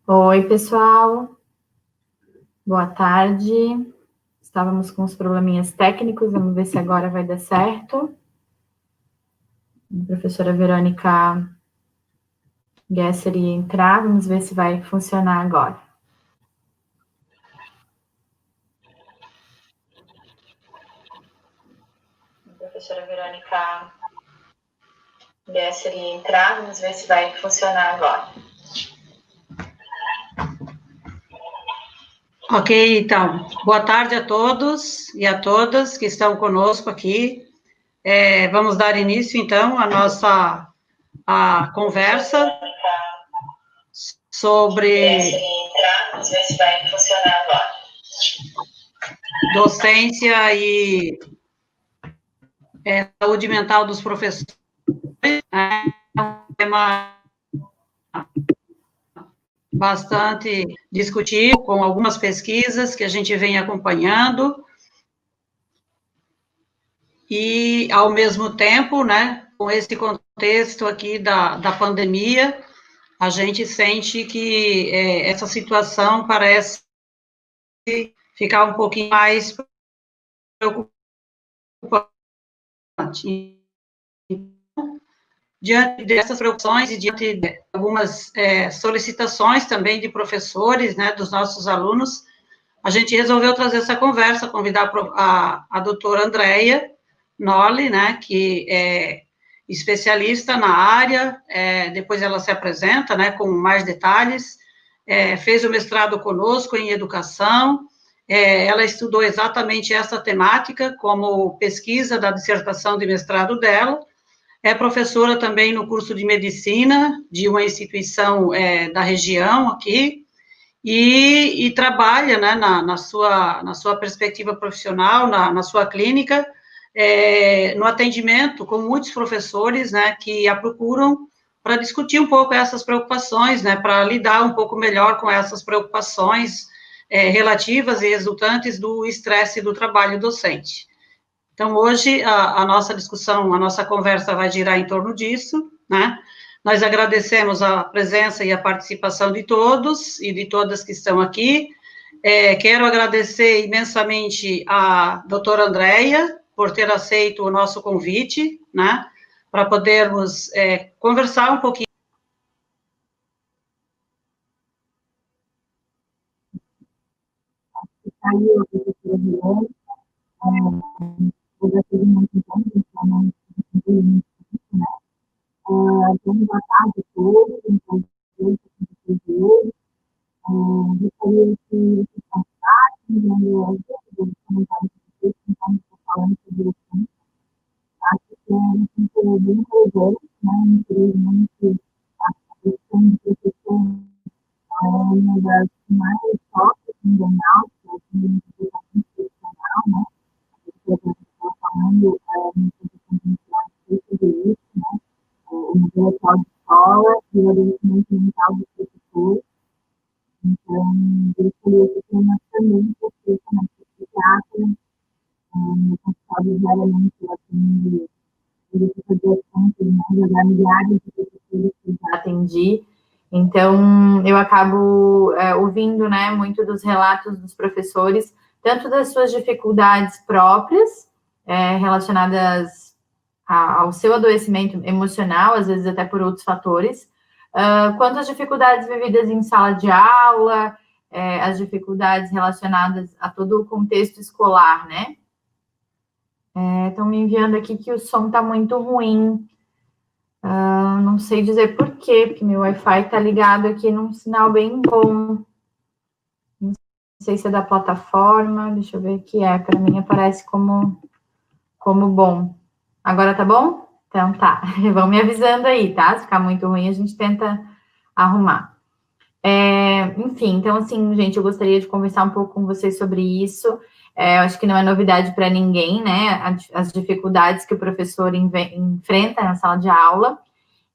Oi, pessoal. Boa tarde. Estávamos com uns probleminhas técnicos, vamos ver se agora vai dar certo. A professora Verônica Gesser ia entrar, vamos ver se vai funcionar agora. A professora Verônica Gesser ia entrar, vamos ver se vai funcionar agora. Ok, então, boa tarde a todos e a todas que estão conosco aqui. Vamos dar início, então, à nossa conversa sobre docência e saúde mental dos professores. É um tema bastante discutido, com algumas pesquisas que a gente vem acompanhando, e, ao mesmo tempo, né, com esse contexto aqui da pandemia, a gente sente que essa situação parece ficar um pouquinho mais preocupante. Diante dessas preocupações e diante de algumas solicitações também de professores, né, dos nossos alunos, a gente resolveu trazer essa conversa, convidar a doutora Andréia Nolli, né, que é especialista na área, depois ela se apresenta, né, com mais detalhes, fez o mestrado conosco em educação, ela estudou exatamente essa temática como pesquisa da dissertação de mestrado dela, é professora também no curso de medicina de uma instituição da região aqui, e trabalha, né, na sua perspectiva profissional, na sua clínica, no atendimento com muitos professores, né, que a procuram para discutir um pouco essas preocupações, né, para lidar um pouco melhor com essas preocupações relativas e resultantes do estresse do trabalho docente. Então, hoje, a nossa discussão, a nossa conversa vai girar em torno disso, né? Nós agradecemos a presença e a participação de todos e de todas que estão aqui. Quero agradecer imensamente a doutora Andréia por ter aceito o nosso convite, né? Para podermos conversar um pouquinho. Boa tarde a todos, então, gostaria que vocês participassem, dando as dúvidas, comentários de vocês, conforme estou falando sobre o assunto. Acho que é um assunto bem relevante, né? Infelizmente, a questão de professor é uma das que mais sofre com burnout, assim, no profissional, né? Porque a gente está falando no professor de sobre isso, né? O modelo atual de escola e o adoecimento mental dos professores. Então, eu escolhi esse tema também, porque como psiquiatra, no consultório diariamente eu atendo verificações, né, já milhares de pessoas que já atendi. Então, eu acabo ouvindo, né, muito dos relatos dos professores, tanto das suas dificuldades próprias, relacionadas ao seu adoecimento emocional, às vezes até por outros fatores, quanto às dificuldades vividas em sala de aula, as dificuldades relacionadas a todo o contexto escolar, né? Estão me enviando aqui que o som está muito ruim. Não sei dizer por quê, porque meu Wi-Fi está ligado aqui num sinal bem bom. Não sei se é da plataforma, deixa eu ver o que é. Para mim aparece como bom. Agora tá bom? Então tá. Vão me avisando aí, tá? Se ficar muito ruim, a gente tenta arrumar. Enfim, então assim, gente, eu gostaria de conversar um pouco com vocês sobre isso. Eu acho que não é novidade para ninguém, né? As dificuldades que o professor enfrenta na sala de aula.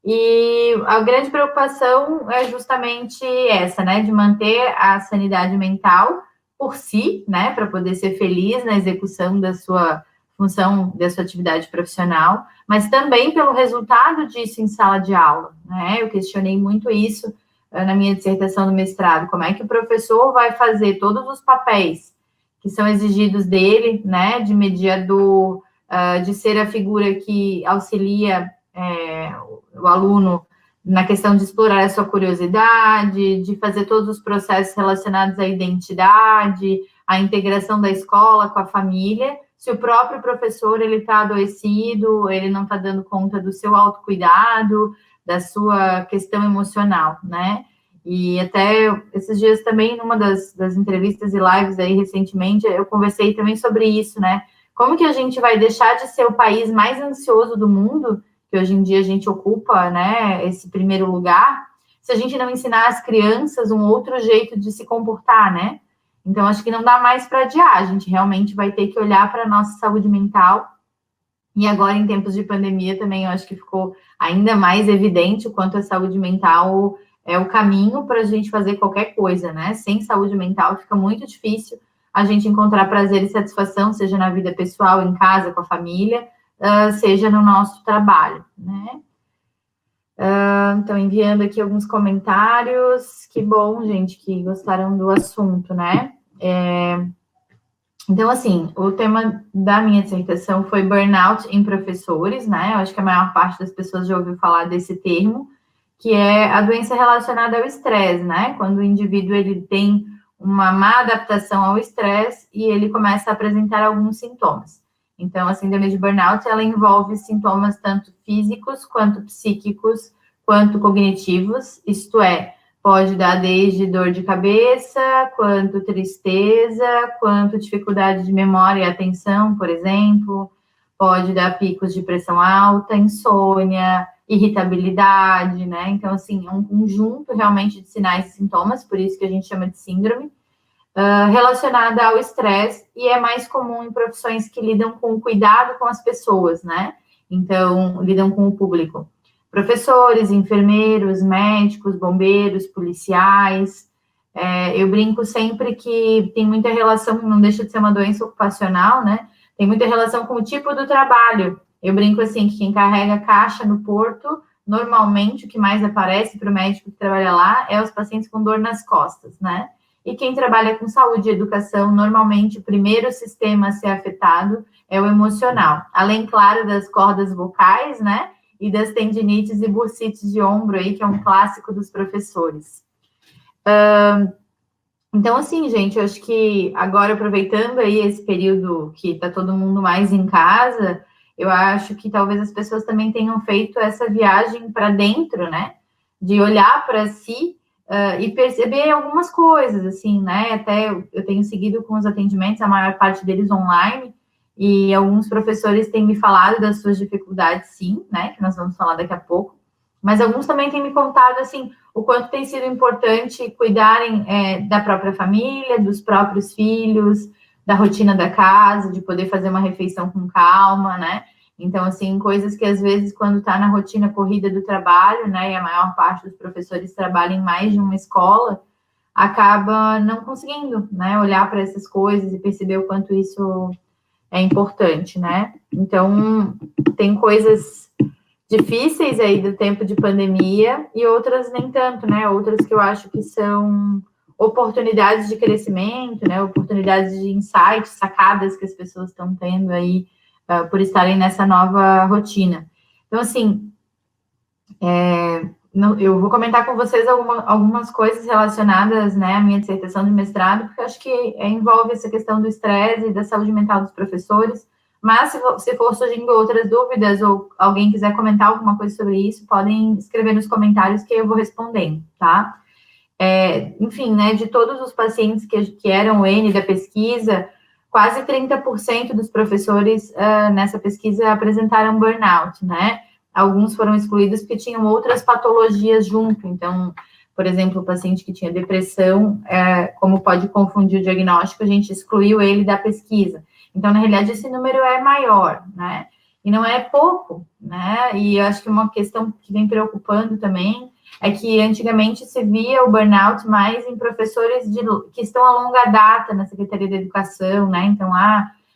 E a grande preocupação é justamente essa, né? De manter a sanidade mental por si, né? Para poder ser feliz na execução da sua função, da sua atividade profissional, mas também pelo resultado disso em sala de aula, né? Eu questionei muito isso na minha dissertação do mestrado, como é que o professor vai fazer todos os papéis que são exigidos dele, né, de mediador, de ser a figura que auxilia o aluno na questão de explorar a sua curiosidade, de fazer todos os processos relacionados à identidade, à integração da escola com a família, se o próprio professor ele está adoecido, ele não está dando conta do seu autocuidado, da sua questão emocional, né? E até esses dias também, numa das entrevistas e lives aí recentemente, eu conversei também sobre isso, né? Como que a gente vai deixar de ser o país mais ansioso do mundo, que hoje em dia a gente ocupa, né, esse primeiro lugar, se a gente não ensinar às crianças um outro jeito de se comportar, né? Então, acho que não dá mais para adiar, a gente realmente vai ter que olhar para a nossa saúde mental. E agora, em tempos de pandemia, também eu acho que ficou ainda mais evidente o quanto a saúde mental é o caminho para a gente fazer qualquer coisa, né? Sem saúde mental fica muito difícil a gente encontrar prazer e satisfação, seja na vida pessoal, em casa, com a família, seja no nosso trabalho, né? Então, enviando aqui alguns comentários. Que bom, gente, que gostaram do assunto, né? Então, assim, o tema da minha dissertação foi burnout em professores, né? Eu acho que a maior parte das pessoas já ouviu falar desse termo, que é a doença relacionada ao estresse, né? Quando o indivíduo ele tem uma má adaptação ao estresse e ele começa a apresentar alguns sintomas. Então, a síndrome de burnout, ela envolve sintomas tanto físicos, quanto psíquicos, quanto cognitivos, isto é, pode dar desde dor de cabeça, quanto tristeza, quanto dificuldade de memória e atenção, por exemplo, pode dar picos de pressão alta, insônia, irritabilidade, né? Então, assim, é um conjunto realmente de sinais e sintomas, por isso que a gente chama de síndrome, relacionada ao estresse, e é mais comum em profissões que lidam com o cuidado com as pessoas, né? Então, lidam com o público. Professores, enfermeiros, médicos, bombeiros, policiais. Eu brinco sempre que tem muita relação, não deixa de ser uma doença ocupacional, né? Tem muita relação com o tipo do trabalho. Eu brinco assim, que quem carrega caixa no porto, normalmente o que mais aparece para o médico que trabalha lá é os pacientes com dor nas costas, né? E quem trabalha com saúde e educação, normalmente o primeiro sistema a ser afetado é o emocional. Além, claro, das cordas vocais, né? E das tendinites e bursites de ombro aí, que é um clássico dos professores. Então, assim, gente, eu acho que agora, aproveitando aí esse período que está todo mundo mais em casa, eu acho que talvez as pessoas também tenham feito essa viagem para dentro, né? De olhar para si e perceber algumas coisas, assim, né? Até eu tenho seguido com os atendimentos, a maior parte deles online, e alguns professores têm me falado das suas dificuldades, sim, né? Que nós vamos falar daqui a pouco. Mas alguns também têm me contado, assim, o quanto tem sido importante cuidarem da própria família, dos próprios filhos, da rotina da casa, de poder fazer uma refeição com calma, né? Então, assim, coisas que às vezes, quando está na rotina corrida do trabalho, né? E a maior parte dos professores trabalha em mais de uma escola, acaba não conseguindo, né? Olhar para essas coisas e perceber o quanto isso é importante, né? Então, tem coisas difíceis aí do tempo de pandemia e outras nem tanto, né? Outras que eu acho que são oportunidades de crescimento, né? Oportunidades de insights, sacadas que as pessoas estão tendo aí por estarem nessa nova rotina. Então, assim, eu vou comentar com vocês algumas coisas relacionadas, né, à minha dissertação de mestrado, porque eu acho que envolve essa questão do estresse e da saúde mental dos professores. Mas, se for surgindo outras dúvidas ou alguém quiser comentar alguma coisa sobre isso, podem escrever nos comentários que eu vou respondendo, tá? Enfim, né, de todos os pacientes que eram o N da pesquisa, quase 30% dos professores nessa pesquisa apresentaram burnout, né? Alguns foram excluídos porque tinham outras patologias junto. Então, por exemplo, o paciente que tinha depressão, como pode confundir o diagnóstico, a gente excluiu ele da pesquisa. Então, na realidade, esse número é maior, né? E não é pouco, né? E eu acho que uma questão que vem preocupando também é que antigamente se via o burnout mais em professores que estão a longa data na Secretaria da Educação, né? Então,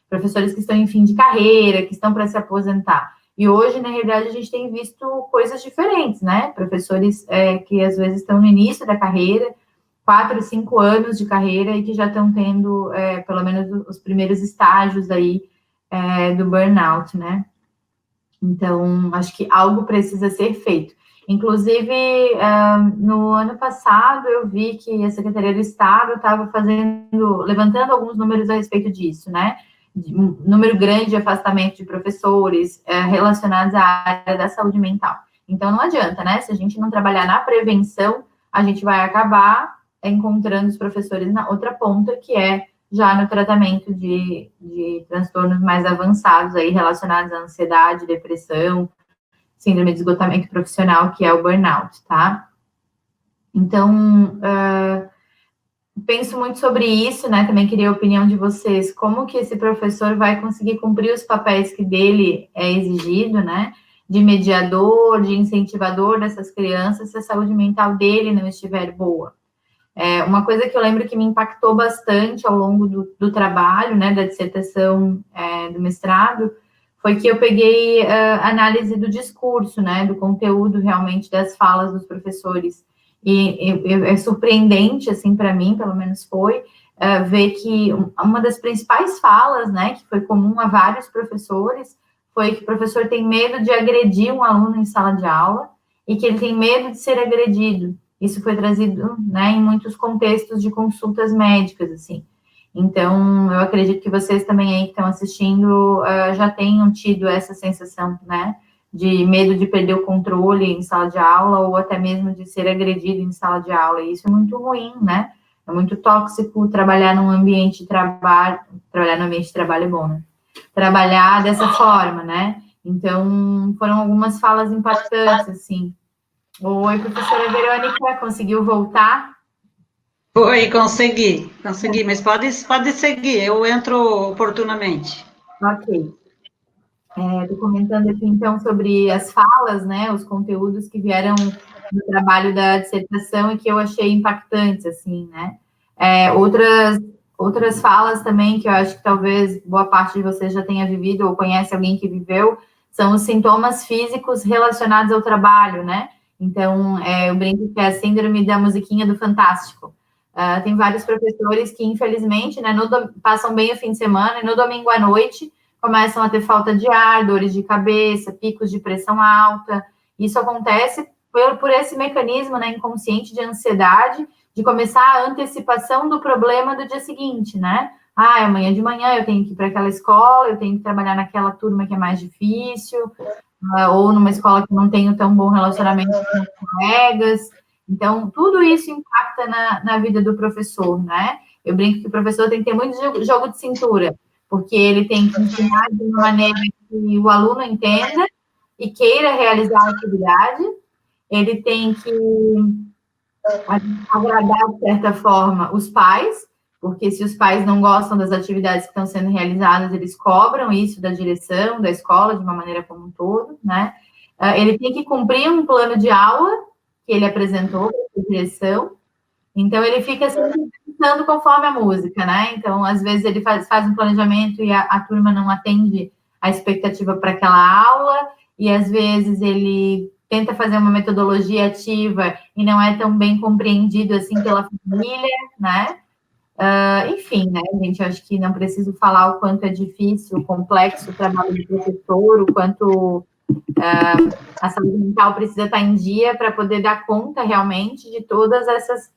professores que estão em fim de carreira, que estão para se aposentar. E hoje, na realidade, a gente tem visto coisas diferentes, né? Professores que às vezes estão no início da carreira, 4, 5 anos de carreira e que já estão tendo, pelo menos, os primeiros estágios aí do burnout, né? Então, acho que algo precisa ser feito. Inclusive, no ano passado, eu vi que a Secretaria do Estado estava levantando alguns números a respeito disso, né? Um número grande de afastamento de professores relacionados à área da saúde mental. Então, não adianta, né? Se a gente não trabalhar na prevenção, a gente vai acabar encontrando os professores na outra ponta, que é já no tratamento de transtornos mais avançados aí relacionados à ansiedade, depressão, síndrome de esgotamento profissional, que é o burnout, tá? Então, penso muito sobre isso, né? Também queria a opinião de vocês. Como que esse professor vai conseguir cumprir os papéis que dele é exigido, né? De mediador, de incentivador dessas crianças, se a saúde mental dele não estiver boa. Uma coisa que eu lembro que me impactou bastante ao longo do trabalho, né, da dissertação do mestrado, foi que eu peguei análise do discurso, né, do conteúdo realmente das falas dos professores. E é surpreendente, assim, para mim, pelo menos foi, ver que uma das principais falas, né, que foi comum a vários professores, foi que o professor tem medo de agredir um aluno em sala de aula e que ele tem medo de ser agredido. Isso foi trazido, né, em muitos contextos de consultas médicas, assim. Então, eu acredito que vocês também aí que estão assistindo já tenham tido essa sensação, né, de medo de perder o controle em sala de aula ou até mesmo de ser agredido em sala de aula. E isso é muito ruim, né? É muito tóxico trabalhar no ambiente de trabalho é bom, né? Trabalhar dessa forma, né? Então, foram algumas falas impactantes, assim. Oi, professora Verônica, conseguiu voltar? Foi, consegui, mas pode seguir, eu entro oportunamente. Ok. Estou comentando aqui, então, sobre as falas, né, os conteúdos que vieram do trabalho da dissertação e que eu achei impactantes, assim, né. Outras falas também, que eu acho que talvez boa parte de vocês já tenha vivido ou conhece alguém que viveu, são os sintomas físicos relacionados ao trabalho, né. Então, eu brinco que é a síndrome da musiquinha do Fantástico. Tem vários professores que, infelizmente, né, passam bem o fim de semana e no domingo à noite começam a ter falta de ar, dores de cabeça, picos de pressão alta. Isso acontece por esse mecanismo, né, inconsciente de ansiedade, de começar a antecipação do problema do dia seguinte, né? Amanhã de manhã eu tenho que ir para aquela escola, eu tenho que trabalhar naquela turma que é mais difícil, ou numa escola que não tenho tão bom relacionamento com os colegas. Então, tudo isso impacta na vida do professor, né? Eu brinco que o professor tem que ter muito jogo de cintura, porque ele tem que ensinar de uma maneira que o aluno entenda e queira realizar a atividade, ele tem que agradar, de certa forma, os pais, porque se os pais não gostam das atividades que estão sendo realizadas, eles cobram isso da direção, da escola, de uma maneira como um todo, né? Ele tem que cumprir um plano de aula que ele apresentou para a direção, então ele fica sempre pensando conforme a música, né? Então, às vezes ele faz um planejamento e a turma não atende a expectativa para aquela aula, e às vezes ele tenta fazer uma metodologia ativa e não é tão bem compreendido assim pela família, né? Enfim, né, gente, acho que não preciso falar o quanto é difícil, complexo o trabalho do professor, o quanto a saúde mental precisa estar em dia para poder dar conta realmente de todas essas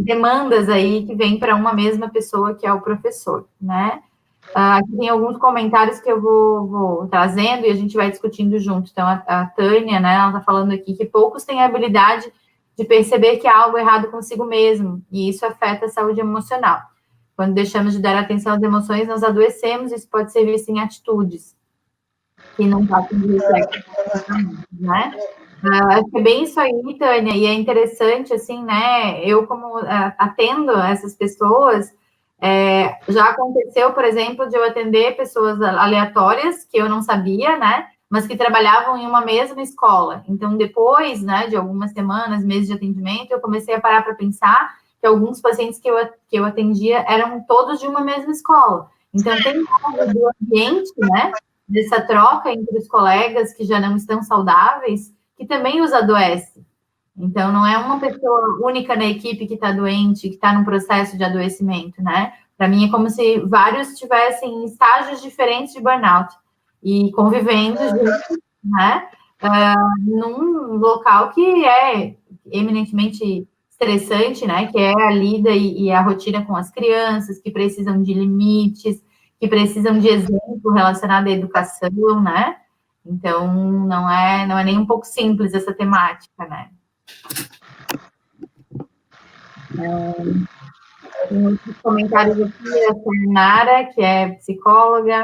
demandas aí que vêm para uma mesma pessoa, que é o professor, né? Aqui tem alguns comentários que eu vou trazendo e a gente vai discutindo junto. Então, a Tânia, né, ela está falando aqui que poucos têm a habilidade de perceber que há algo errado consigo mesmo, e isso afeta a saúde emocional. Quando deixamos de dar atenção às emoções, nós adoecemos, isso pode ser visto em atitudes que não passam de reflexo, né? Acho que é bem isso aí, Tânia, e é interessante, assim, né, eu como atendo essas pessoas, já aconteceu, por exemplo, de eu atender pessoas aleatórias, que eu não sabia, né, mas que trabalhavam em uma mesma escola. Então, depois, né, de algumas semanas, meses de atendimento, eu comecei a parar para pensar que alguns pacientes que eu atendia eram todos de uma mesma escola. Então, tem algo do ambiente, né, dessa troca entre os colegas que já não estão saudáveis, que também os adoece. Então, não é uma pessoa única na equipe que está doente, que está num processo de adoecimento, né? Para mim, é como se vários tivessem estágios diferentes de burnout e convivendo juntos, né? Num local que é eminentemente estressante, né? Que é a lida e a rotina com as crianças, que precisam de limites, que precisam de exemplo relacionado à educação, né? Então, não é nem um pouco simples essa temática, né? Tem outros comentários aqui, a Nara, que é psicóloga.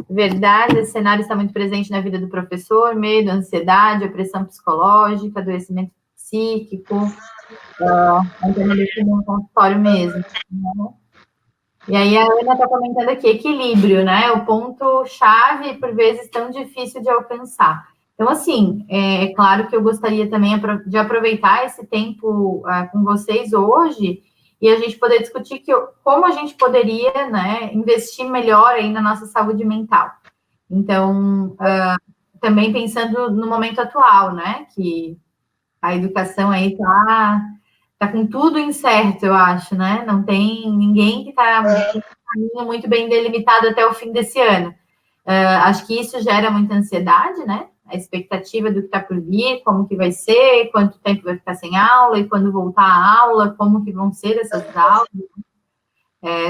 Verdade, esse cenário está muito presente na vida do professor, medo, ansiedade, opressão psicológica, adoecimento psíquico, no consultório mesmo. Né? E aí a Ana está comentando aqui, equilíbrio, né? O ponto-chave, por vezes, tão difícil de alcançar. Então, assim, é claro que eu gostaria também de aproveitar esse tempo com vocês hoje e a gente poder discutir como a gente poderia, né, investir melhor aí na nossa saúde mental. Então, também pensando no momento atual, né, que a educação aí tá com tudo incerto, eu acho, né? Não tem ninguém que está com um caminho muito bem delimitado até o fim desse ano. Acho que isso gera muita ansiedade, né? A expectativa do que está por vir, como que vai ser, quanto tempo vai ficar sem aula, e quando voltar à aula, como que vão ser essas aulas.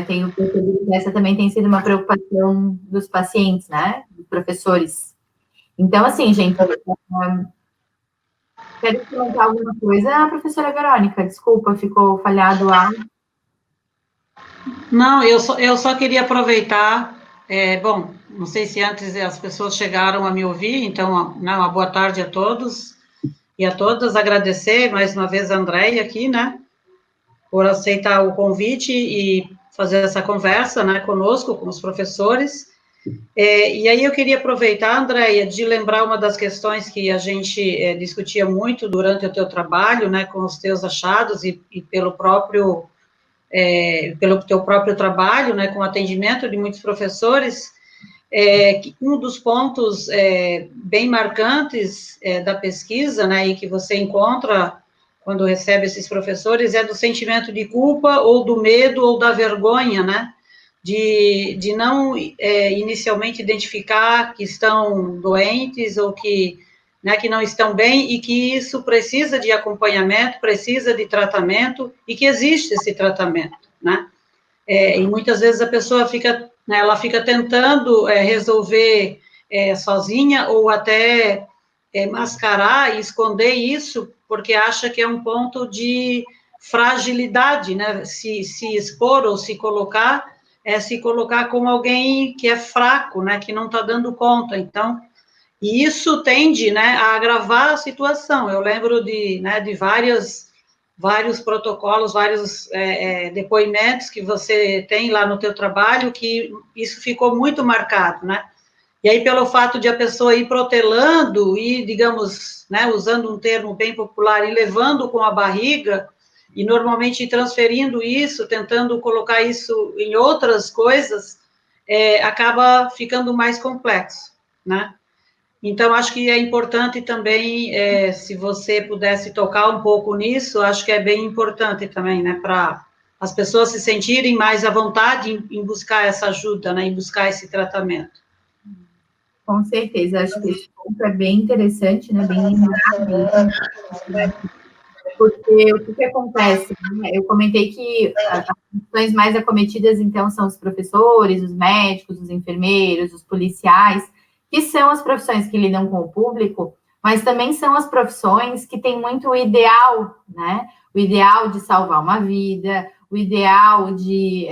Tenho percebido que essa também tem sido uma preocupação dos pacientes, né? Dos professores. Então, assim, gente, quero comentar alguma coisa? Professora Verônica, desculpa, ficou falhado o áudio. Não, eu só queria aproveitar, bom, não sei se antes as pessoas chegaram a me ouvir, então, uma boa tarde a todos e a todas, agradecer mais uma vez a Andréia aqui, né, por aceitar o convite e fazer essa conversa, né, conosco, com os professores. E aí eu queria aproveitar, Andréia, de lembrar uma das questões que a gente discutia muito durante o teu trabalho, né, com os teus achados e pelo teu próprio trabalho, né, com o atendimento de muitos professores, que um dos pontos bem marcantes da pesquisa, né, e que você encontra quando recebe esses professores, é do sentimento de culpa, ou do medo, ou da vergonha, né, de não inicialmente identificar que estão doentes, ou que não estão bem, e que isso precisa de acompanhamento, precisa de tratamento, e que existe esse tratamento, né? E muitas vezes a pessoa fica, né, ela fica tentando resolver sozinha, ou até mascarar e esconder isso, porque acha que é um ponto de fragilidade, né? Se expor ou se colocar como alguém que é fraco, né? Que não está dando conta. Então, e isso tende, né, a agravar a situação. Eu lembro de vários protocolos, vários depoimentos que você tem lá no teu trabalho, que isso ficou muito marcado, né? E aí, pelo fato de a pessoa ir protelando e, digamos, né, usando um termo bem popular, e levando com a barriga, e normalmente transferindo isso, tentando colocar isso em outras coisas, acaba ficando mais complexo, né? Então, acho que é importante também, se você pudesse tocar um pouco nisso, acho que é bem importante também, né, para as pessoas se sentirem mais à vontade em buscar essa ajuda, né, em buscar esse tratamento. Com certeza, acho que esse ponto é bem interessante, né, bem lembrado, né? Porque o que acontece, né? Eu comentei que as funções mais acometidas, então, são os professores, os médicos, os enfermeiros, os policiais, que são as profissões que lidam com o público, mas também são as profissões que têm muito o ideal, né? O ideal de salvar uma vida, o ideal de,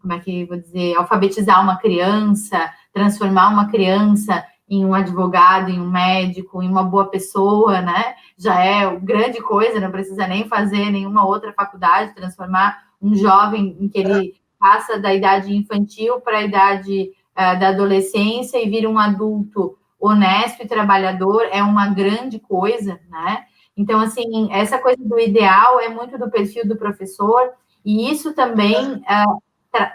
como é que vou dizer, alfabetizar uma criança, transformar uma criança em um advogado, em um médico, em uma boa pessoa, né? Já é grande coisa, não precisa nem fazer nenhuma outra faculdade, transformar um jovem em que ele passa da idade infantil para a idade da adolescência e vira um adulto honesto e trabalhador, é uma grande coisa, né? Então, assim, essa coisa do ideal é muito do perfil do professor, e isso também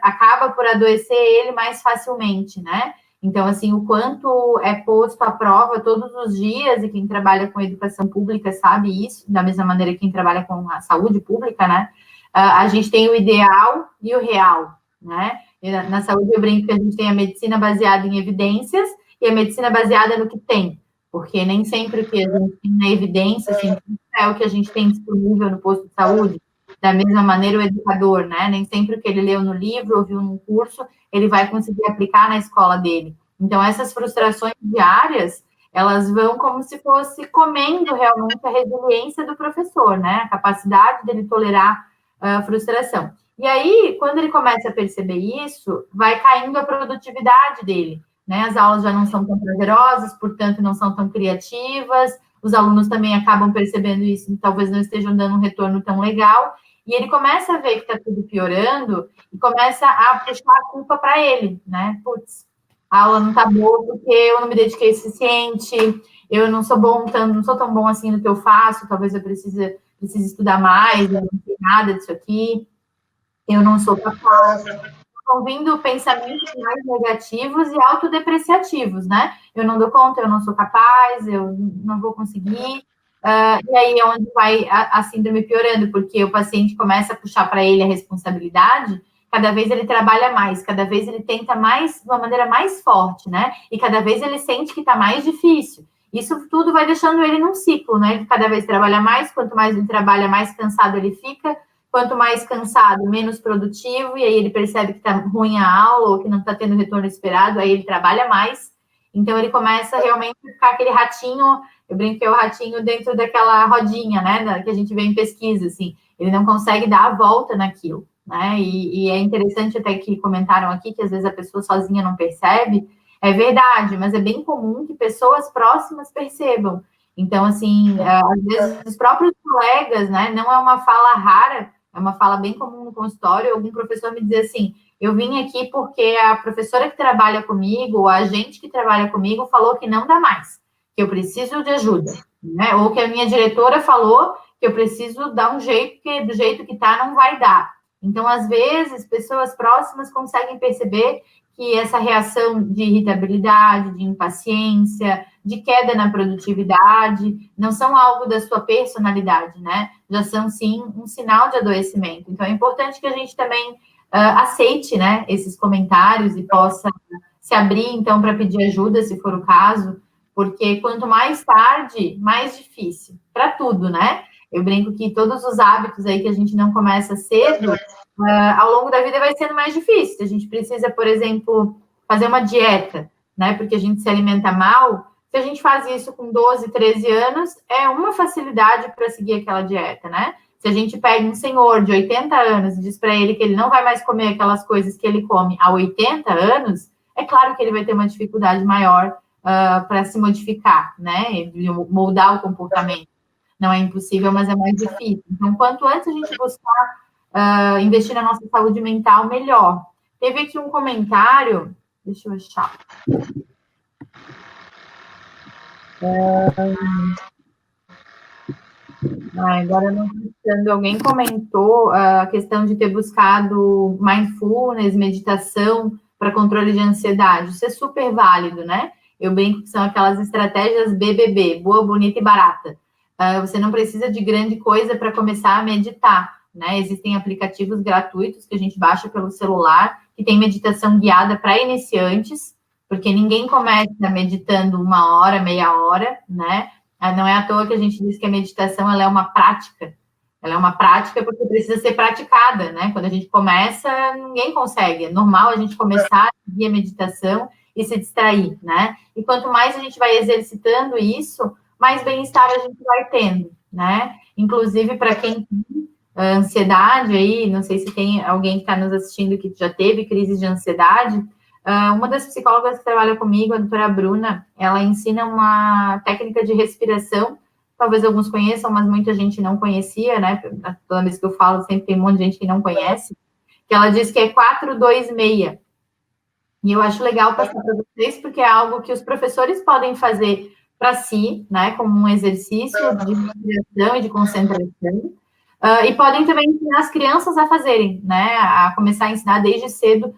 acaba por adoecer ele mais facilmente, né? Então, assim, o quanto é posto à prova todos os dias, e quem trabalha com educação pública sabe isso, da mesma maneira que quem trabalha com a saúde pública, né? A gente tem o ideal e o real, né? Na saúde, eu brinco que a gente tem a medicina baseada em evidências e a medicina baseada no que tem, porque nem sempre o que a gente tem na evidência científica é o que a gente tem disponível no posto de saúde. Da mesma maneira, o educador, né? Nem sempre o que ele leu no livro, ouviu num curso, ele vai conseguir aplicar na escola dele. Então, essas frustrações diárias, elas vão como se fosse comendo realmente a resiliência do professor, né? A capacidade dele tolerar a frustração. E aí, quando ele começa a perceber isso, vai caindo a produtividade dele, né? As aulas já não são tão prazerosas, portanto, não são tão criativas, os alunos também acabam percebendo isso e talvez não estejam dando um retorno tão legal, e ele começa a ver que está tudo piorando e começa a puxar a culpa para ele, né? Putz, a aula não está boa porque eu não me dediquei o suficiente, eu não sou bom, não sou tão bom assim no que eu faço, talvez eu precise estudar mais, eu não sei nada disso aqui, eu não sou capaz. Estão vindo pensamentos mais negativos e autodepreciativos, né? Eu não dou conta, eu não sou capaz, eu não vou conseguir. E aí é onde vai a síndrome piorando, porque o paciente começa a puxar para ele a responsabilidade, cada vez ele trabalha mais, cada vez ele tenta mais, de uma maneira mais forte, né? E cada vez ele sente que está mais difícil. Isso tudo vai deixando ele num ciclo, né? Ele cada vez trabalha mais, quanto mais ele trabalha, mais cansado ele fica, quanto mais cansado, menos produtivo, e aí ele percebe que está ruim a aula, ou que não está tendo o retorno esperado, aí ele trabalha mais, então ele começa realmente a ficar aquele ratinho, eu brinco que é o ratinho dentro daquela rodinha, né, que a gente vê em pesquisa, assim, ele não consegue dar a volta naquilo, né, e é interessante até que comentaram aqui, que às vezes a pessoa sozinha não percebe, é verdade, mas é bem comum que pessoas próximas percebam. Então, assim, às vezes os próprios colegas, né, não é uma fala rara, é uma fala bem comum no consultório, algum professor me diz assim, eu vim aqui porque a professora que trabalha comigo, ou a agente que trabalha comigo, falou que não dá mais, que eu preciso de ajuda, né? Ou que a minha diretora falou que eu preciso dar um jeito, que do jeito que está não vai dar. Então, às vezes, pessoas próximas conseguem perceber que essa reação de irritabilidade, de impaciência, de queda na produtividade, não são algo da sua personalidade, né? Já são, sim, um sinal de adoecimento. Então, é importante que a gente também aceite, né, esses comentários e possa se abrir, então, para pedir ajuda, se for o caso, porque quanto mais tarde, mais difícil. Para tudo, né? Eu brinco que todos os hábitos aí que a gente não começa cedo, ao longo da vida vai sendo mais difícil. A gente precisa, por exemplo, fazer uma dieta, né? Porque a gente se alimenta mal. Se a gente faz isso com 12, 13 anos, é uma facilidade para seguir aquela dieta, né? Se a gente pega um senhor de 80 anos e diz para ele que ele não vai mais comer aquelas coisas que ele come há 80 anos, é claro que ele vai ter uma dificuldade maior para se modificar, né? Moldar o comportamento. Não é impossível, mas é mais difícil. Então, quanto antes a gente buscar investir na nossa saúde mental, melhor. Teve aqui um comentário, deixa eu achar. Agora não estou pensando, alguém comentou a questão de ter buscado mindfulness, meditação para controle de ansiedade. Isso é super válido, né? Eu brinco que são aquelas estratégias BBB, boa, bonita e barata. Você não precisa de grande coisa para começar a meditar, né? Existem aplicativos gratuitos que a gente baixa pelo celular, que tem meditação guiada para iniciantes, porque ninguém começa meditando 1 hora, meia hora, né? Não é à toa que a gente diz que a meditação ela é uma prática. Ela é uma prática porque precisa ser praticada, né? Quando a gente começa, ninguém consegue. É normal a gente começar a seguir a meditação e se distrair, né? E quanto mais a gente vai exercitando isso, mais bem-estar a gente vai tendo, né? Inclusive, para quem tem ansiedade aí, não sei se tem alguém que está nos assistindo que já teve crise de ansiedade, uma das psicólogas que trabalha comigo, a doutora Bruna, ela ensina uma técnica de respiração, talvez alguns conheçam, mas muita gente não conhecia, né? Toda vez que eu falo, sempre tem um monte de gente que não conhece, que ela diz que é 4-2-6. E eu acho legal passar para vocês, porque é algo que os professores podem fazer para si, né? Como um exercício de respiração e de concentração. E podem também ensinar as crianças a fazerem, né? A começar a ensinar desde cedo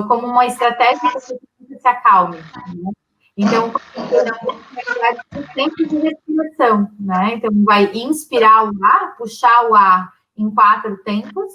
como uma estratégia se acalme, né? Então, tempo de respiração, né? Então, vai inspirar o ar, puxar o ar em 4 tempos,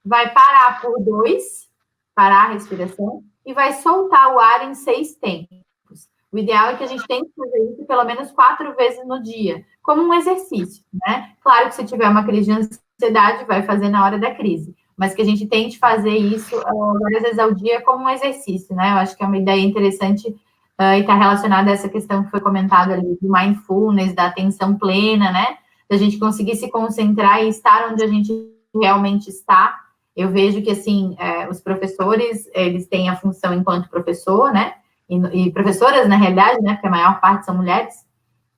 vai parar por 2, parar a respiração, e vai soltar o ar em 6 tempos. O ideal é que a gente tenha que fazer isso pelo menos 4 vezes no dia, como um exercício, né? Claro que se tiver uma crise de ansiedade, vai fazer na hora da crise, mas que a gente tente fazer isso várias vezes ao dia como um exercício, né? Eu acho que é uma ideia interessante e está relacionada a essa questão que foi comentada ali do mindfulness, da atenção plena, né? Da gente conseguir se concentrar e estar onde a gente realmente está. Eu vejo que, assim, os professores, eles têm a função enquanto professor, né? E professoras, na realidade, né? Porque a maior parte são mulheres.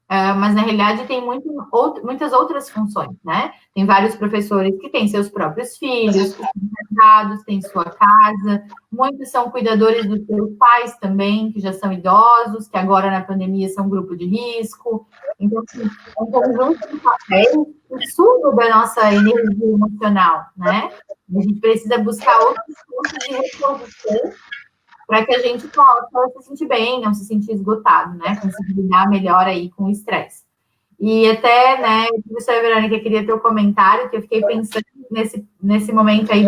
Mas, na realidade, tem muitas outras funções, né? Tem vários professores que têm seus próprios filhos, que são casados, têm sua casa, muitos são cuidadores dos seus pais também, que já são idosos, que agora, na pandemia, são grupo de risco. Então, assim, é um conjunto de papéis que suga da nossa energia emocional, né? A gente precisa buscar outros pontos de reposição para que a gente possa se sentir bem, não se sentir esgotado, né? Conseguir lidar melhor aí com o estresse. E até, né, professora Verônica, eu queria ter um comentário, que eu fiquei pensando nesse momento aí,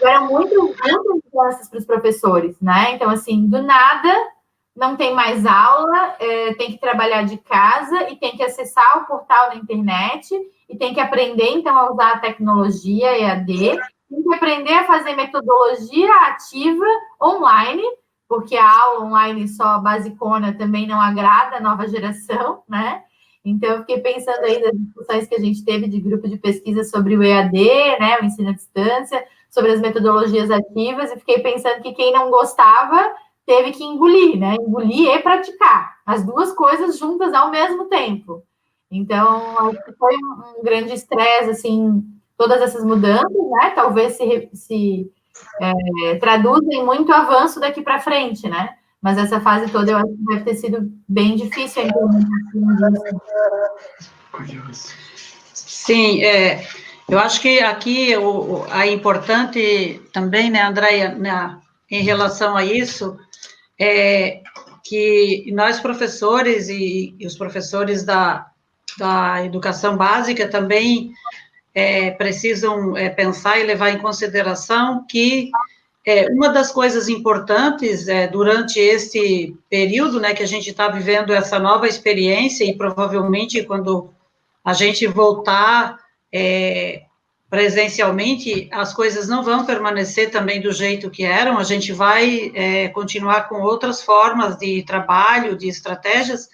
eram muitas mudanças para os professores, né? Então, assim, do nada, não tem mais aula, tem que trabalhar de casa e tem que acessar o portal da internet e tem que aprender, então, a usar a tecnologia EAD, tem que aprender a fazer metodologia ativa online, porque a aula online só basicona também não agrada a nova geração, né? Então, eu fiquei pensando aí das discussões que a gente teve de grupo de pesquisa sobre o EAD, né, o ensino à distância, sobre as metodologias ativas, e fiquei pensando que quem não gostava teve que engolir, né? Engolir e praticar, as duas coisas juntas ao mesmo tempo. Então, acho que foi um grande estresse, assim, todas essas mudanças, né? Talvez se traduzem muito avanço daqui para frente, né? Mas essa fase toda eu acho que deve ter sido bem difícil a implementação disso. Sim, eu acho que aqui a importante também, né, Andréia, em relação a isso, é que nós professores e os professores da educação básica também precisam pensar e levar em consideração que uma das coisas importantes durante esse período, né, que a gente está vivendo essa nova experiência e provavelmente quando a gente voltar presencialmente, as coisas não vão permanecer também do jeito que eram, a gente vai continuar com outras formas de trabalho, de estratégias,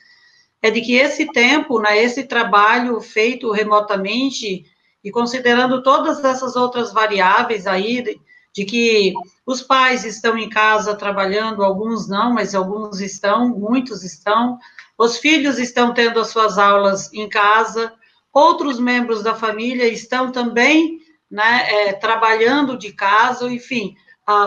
de que esse tempo, né, esse trabalho feito remotamente, e considerando todas essas outras variáveis aí, de que os pais estão em casa trabalhando, alguns não, mas alguns estão, muitos estão, os filhos estão tendo as suas aulas em casa, outros membros da família estão também, né, trabalhando de casa, enfim,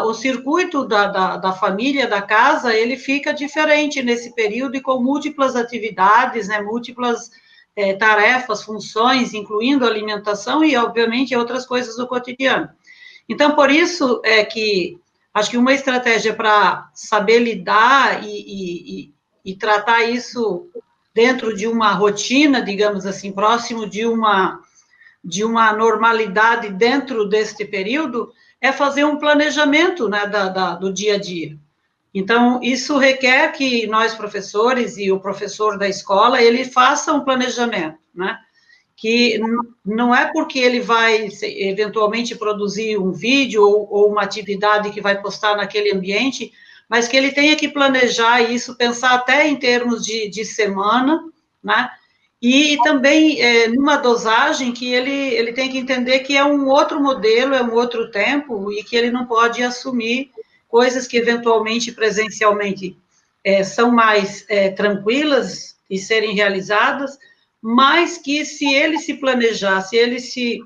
o circuito da família, da casa, ele fica diferente nesse período e com múltiplas atividades, né, múltiplas tarefas, funções, incluindo alimentação e, obviamente, outras coisas do cotidiano. Então, por isso que acho que uma estratégia para saber lidar e tratar isso dentro de uma rotina, digamos assim, próximo de uma normalidade dentro deste período, é fazer um planejamento, né, do dia a dia. Então, isso requer que nós, professores, e o professor da escola, ele faça um planejamento, né, que não é porque ele vai, eventualmente, produzir um vídeo ou uma atividade que vai postar naquele ambiente, mas que ele tenha que planejar isso, pensar até em termos de semana, né, e também numa dosagem que ele tem que entender que é um outro modelo, é um outro tempo, e que ele não pode assumir coisas que, eventualmente, presencialmente, são mais tranquilas de serem realizadas, mas que, se ele se planejar, se ele se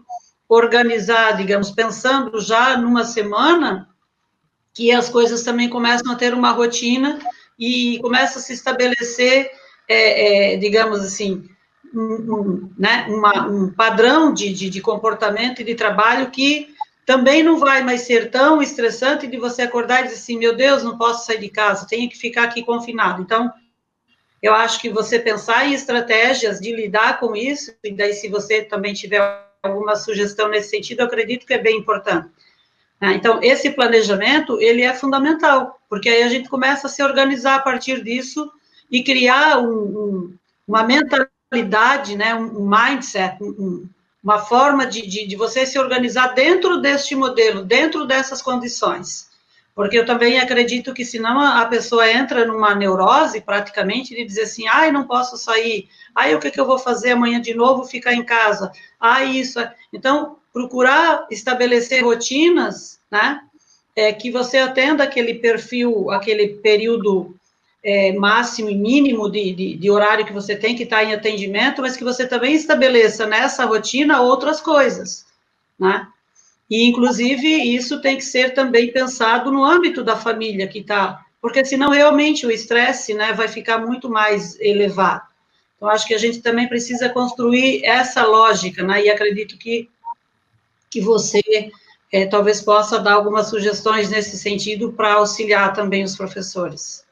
organizar, digamos, pensando já numa semana, que as coisas também começam a ter uma rotina e começa a se estabelecer, digamos assim, um padrão de comportamento e de trabalho que também não vai mais ser tão estressante de você acordar e dizer assim, meu Deus, não posso sair de casa, tenho que ficar aqui confinado. Então, eu acho que você pensar em estratégias de lidar com isso, e daí se você também tiver alguma sugestão nesse sentido, eu acredito que é bem importante. Então, esse planejamento, ele é fundamental, porque aí a gente começa a se organizar a partir disso e criar uma mentalidade, né, um mindset, uma forma de você se organizar dentro deste modelo, dentro dessas condições. Porque eu também acredito que senão a pessoa entra numa neurose, praticamente, de dizer assim, ai, não posso sair, ai, o que eu vou fazer amanhã de novo, ficar em casa, ai, isso. Então, procurar estabelecer rotinas, né, que você atenda aquele perfil, aquele período máximo e mínimo de horário que você tem que estar em atendimento, mas que você também estabeleça nessa rotina outras coisas, né? E, inclusive, isso tem que ser também pensado no âmbito da família que está, porque senão realmente o estresse, né, vai ficar muito mais elevado. Então, acho que a gente também precisa construir essa lógica, né, e acredito que você talvez possa dar algumas sugestões nesse sentido para auxiliar também os professores.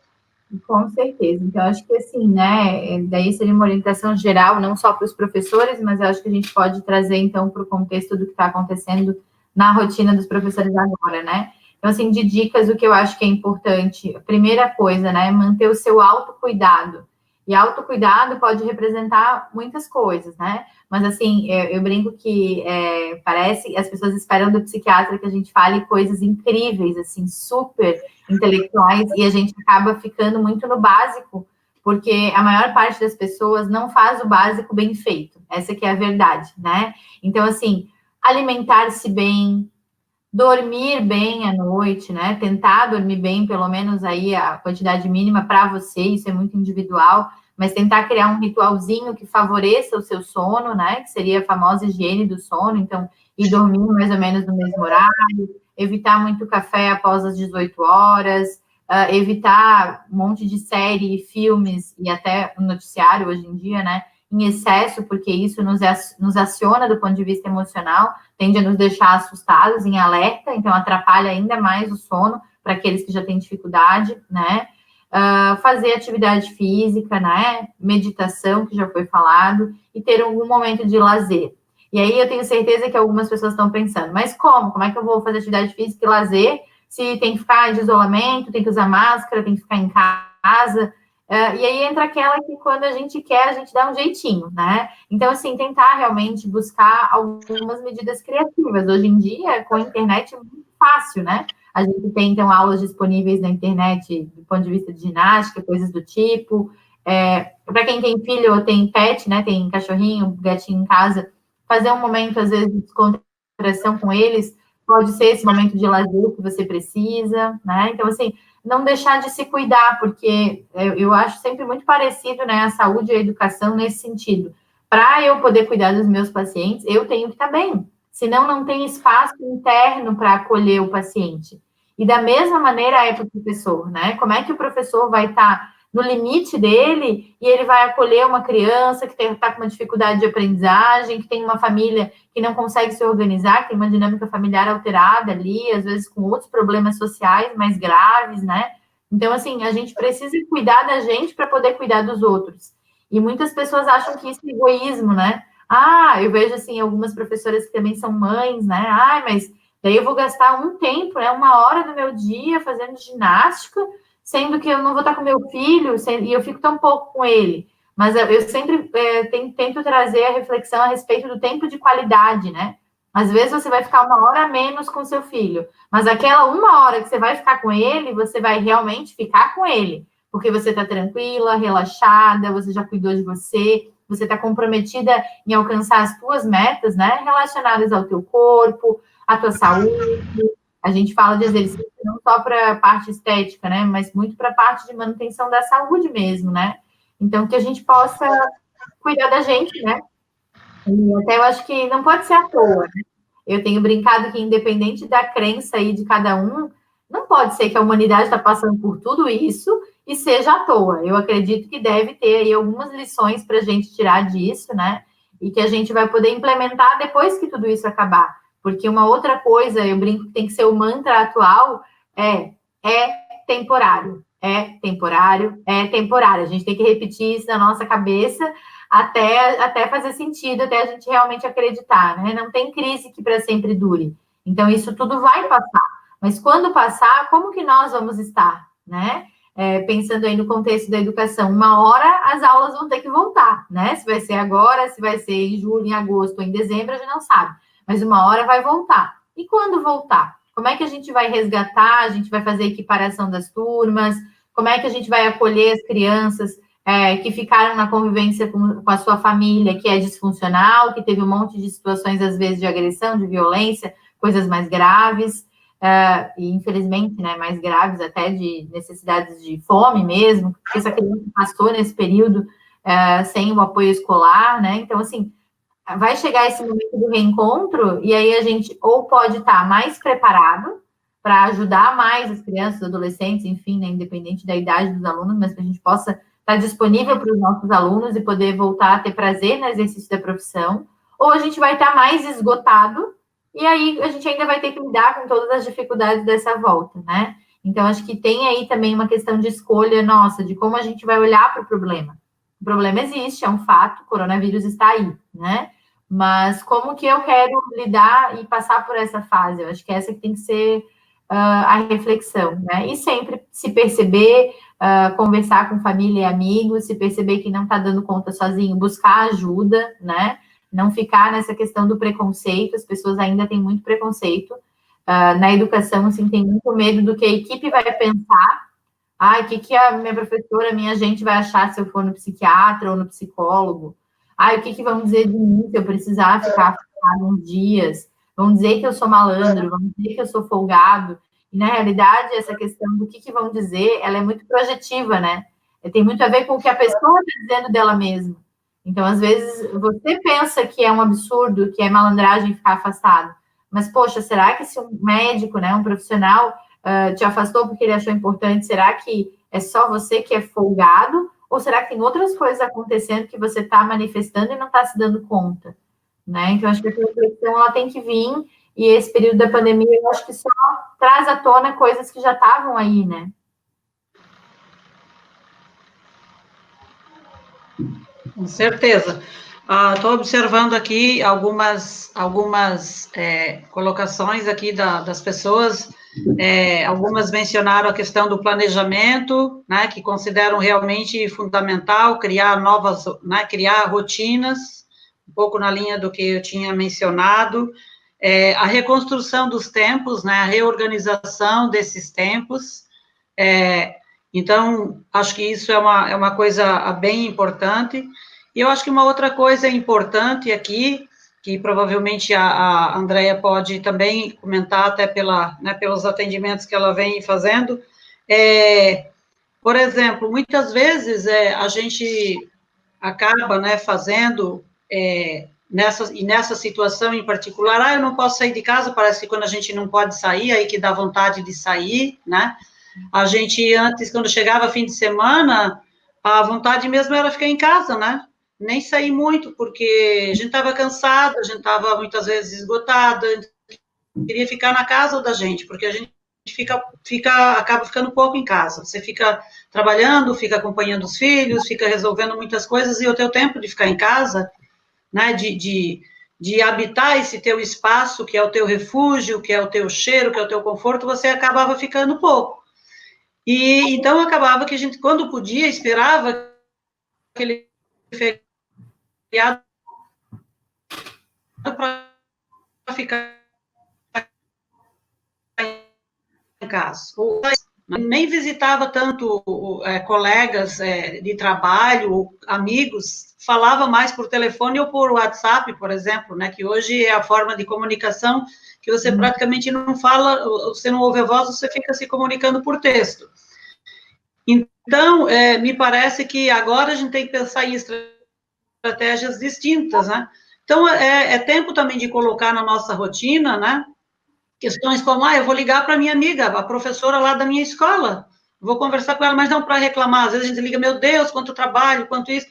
Com certeza. Então, acho que assim, né, daí seria uma orientação geral, não só para os professores, mas eu acho que a gente pode trazer, então, para o contexto do que está acontecendo na rotina dos professores agora, né? Então, assim, de dicas, o que eu acho que é importante, a primeira coisa, né, manter o seu autocuidado. E autocuidado pode representar muitas coisas, né? Mas, assim, eu brinco que parece, as pessoas esperam do psiquiatra que a gente fale coisas incríveis, assim, super intelectuais, e a gente acaba ficando muito no básico, porque a maior parte das pessoas não faz o básico bem feito. Essa que é a verdade, né? Então, assim, alimentar-se bem, dormir bem à noite, né? Tentar dormir bem, pelo menos aí a quantidade mínima para você, isso é muito individual, mas tentar criar um ritualzinho que favoreça o seu sono, né? Que seria a famosa higiene do sono, então, ir dormir mais ou menos no mesmo horário, evitar muito café após as 18 horas, evitar um monte de série, filmes e até o noticiário hoje em dia, né? Em excesso, porque isso nos aciona do ponto de vista emocional, tende a nos deixar assustados, em alerta, então atrapalha ainda mais o sono para aqueles que já têm dificuldade, né? Fazer atividade física, né? Meditação, que já foi falado, e ter algum momento de lazer. E aí eu tenho certeza que algumas pessoas estão pensando, mas como? Como é que eu vou fazer atividade física e lazer se tem que ficar de isolamento, tem que usar máscara, tem que ficar em casa? E aí entra aquela que quando a gente quer, a gente dá um jeitinho, né? Então, assim, tentar realmente buscar algumas medidas criativas. Hoje em dia, com a internet, é muito fácil, né? A gente tem, então, aulas disponíveis na internet do ponto de vista de ginástica, coisas do tipo. Para quem tem filho ou tem pet, né? Tem cachorrinho, gatinho em casa, fazer um momento, às vezes, de descontração com eles, pode ser esse momento de lazer que você precisa, né? Então, assim, não deixar de se cuidar, porque eu acho sempre muito parecido, né, a saúde e a educação nesse sentido. Para eu poder cuidar dos meus pacientes, eu tenho que estar bem, senão não tem espaço interno para acolher o paciente. E da mesma maneira é para o professor, né? Como é que o professor vai estar no limite dele e ele vai acolher uma criança que está com uma dificuldade de aprendizagem, que tem uma família que não consegue se organizar, que tem uma dinâmica familiar alterada ali, às vezes com outros problemas sociais mais graves, né? Então, assim, a gente precisa cuidar da gente para poder cuidar dos outros. E muitas pessoas acham que isso é egoísmo, né? Eu vejo, assim, algumas professoras que também são mães, né? Mas daí eu vou gastar um tempo, né? 1 hora do meu dia fazendo ginástica, sendo que eu não vou estar com meu filho, e eu fico tão pouco com ele. Mas eu sempre tento trazer a reflexão a respeito do tempo de qualidade, né? Às vezes você vai ficar 1 hora a menos com seu filho, mas aquela 1 hora que você vai ficar com ele, você vai realmente ficar com ele, porque você está tranquila, relaxada, você já cuidou de você está comprometida em alcançar as tuas metas, né? Relacionadas ao teu corpo, à tua saúde. A gente fala de exercício não só para a parte estética, né? Mas muito para a parte de manutenção da saúde mesmo, né? Então, que a gente possa cuidar da gente, né? E até eu acho que não pode ser à toa, né? Eu tenho brincado que, independente da crença aí de cada um, não pode ser que a humanidade está passando por tudo isso e seja à toa. Eu acredito que deve ter aí algumas lições para a gente tirar disso, né? E que a gente vai poder implementar depois que tudo isso acabar. Porque uma outra coisa, eu brinco que tem que ser o mantra atual, é temporário, é temporário, é temporário. A gente tem que repetir isso na nossa cabeça até fazer sentido, até a gente realmente acreditar, né? Não tem crise que para sempre dure. Então, isso tudo vai passar. Mas quando passar, como que nós vamos estar, né? Pensando aí no contexto da educação, uma hora as aulas vão ter que voltar, né? Se vai ser agora, se vai ser em julho, em agosto ou em dezembro, a gente não sabe. Mas uma hora vai voltar. E quando voltar? Como é que a gente vai resgatar? A gente vai fazer equiparação das turmas? Como é que a gente vai acolher as crianças que ficaram na convivência com a sua família, que é disfuncional, que teve um monte de situações, às vezes, de agressão, de violência, coisas mais graves, e infelizmente, né, mais graves até de necessidades de fome mesmo, porque essa criança passou nesse período sem o apoio escolar, né? Então, assim, vai chegar esse momento do reencontro, e aí a gente ou pode estar mais preparado para ajudar mais as crianças, adolescentes, enfim, né, independente da idade dos alunos, mas que a gente possa estar disponível para os nossos alunos e poder voltar a ter prazer no exercício da profissão, ou a gente vai estar mais esgotado, e aí a gente ainda vai ter que lidar com todas as dificuldades dessa volta, né? Então, acho que tem aí também uma questão de escolha nossa, de como a gente vai olhar para o problema. O problema existe, é um fato, o coronavírus está aí, né? Mas como que eu quero lidar e passar por essa fase? Eu acho que essa que tem que ser a reflexão, né? E sempre se perceber, conversar com família e amigos, se perceber que não está dando conta sozinho, buscar ajuda, né? Não ficar nessa questão do preconceito, as pessoas ainda têm muito preconceito. Na educação, assim, tem muito medo do que a equipe vai pensar. Ai, o que a minha professora, a minha gente vai achar se eu for no psiquiatra ou no psicólogo? Ai, o que vão dizer de mim se eu precisar ficar afastado uns dias? Vão dizer que eu sou malandro, vão dizer que eu sou folgado. E, na realidade, essa questão do que vão dizer, ela é muito projetiva, né? Tem muito a ver com o que a pessoa está dizendo dela mesma. Então, às vezes, você pensa que é um absurdo, que é malandragem ficar afastado. Mas, poxa, será que se um médico, né, um profissional, te afastou porque ele achou importante, será que é só você que é folgado? Ou será que tem outras coisas acontecendo que você está manifestando e não está se dando conta? Né? Então, acho que essa reflexão ela tem que vir, e esse período da pandemia, eu acho que só traz à tona coisas que já estavam aí, né? Com certeza. Estou observando aqui algumas colocações aqui das pessoas. Algumas mencionaram a questão do planejamento, né, que consideram realmente fundamental criar criar rotinas, um pouco na linha do que eu tinha mencionado. A reconstrução dos tempos, né, a reorganização desses tempos. Então, acho que isso é uma coisa bem importante. E eu acho que uma outra coisa importante aqui, que provavelmente a Andrea pode também comentar, até pelos atendimentos que ela vem fazendo, por exemplo, muitas vezes a gente acaba, né, fazendo, nessa situação em particular, eu não posso sair de casa, parece que quando a gente não pode sair, aí que dá vontade de sair, né? A gente, antes, quando chegava fim de semana, a vontade mesmo era ficar em casa, né? Nem sair muito, porque a gente estava cansada, a gente estava muitas vezes esgotada, queria ficar na casa da gente, porque a gente acaba ficando pouco em casa. Você fica trabalhando, fica acompanhando os filhos, fica resolvendo muitas coisas, e o teu tempo de ficar em casa, né, de habitar esse teu espaço, que é o teu refúgio, que é o teu cheiro, que é o teu conforto, você acabava ficando pouco. E então acabava que a gente, quando podia, esperava aquele feriado para ficar em casa. Ou nem visitava tanto colegas de trabalho, amigos, falava mais por telefone ou por WhatsApp, por exemplo, né, que hoje é a forma de comunicação que você praticamente não fala, você não ouve a voz, você fica se comunicando por texto. Então, me parece que agora a gente tem que pensar em estratégias distintas, né? Então, é tempo também de colocar na nossa rotina, né? Questões como, eu vou ligar para minha amiga, a professora lá da minha escola, vou conversar com ela, mas não para reclamar. Às vezes a gente liga, meu Deus, quanto trabalho, quanto isso.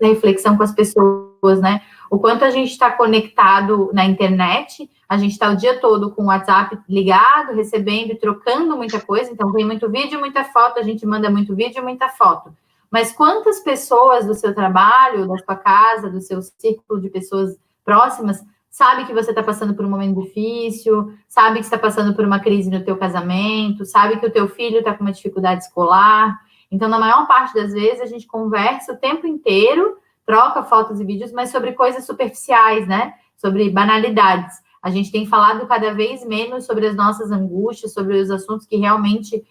reflexão com as pessoas, né? O quanto a gente está conectado na internet, a gente está o dia todo com o WhatsApp ligado, recebendo e trocando muita coisa, então vem muito vídeo, muita foto, a gente manda muito vídeo, muita foto. Mas quantas pessoas do seu trabalho, da sua casa, do seu círculo de pessoas próximas, sabe que você está passando por um momento difícil, sabe que está passando por uma crise no teu casamento, sabe que o teu filho está com uma dificuldade escolar. Então, na maior parte das vezes, a gente conversa o tempo inteiro, troca fotos e vídeos, mas sobre coisas superficiais, né? Sobre banalidades. A gente tem falado cada vez menos sobre as nossas angústias, sobre os assuntos que realmente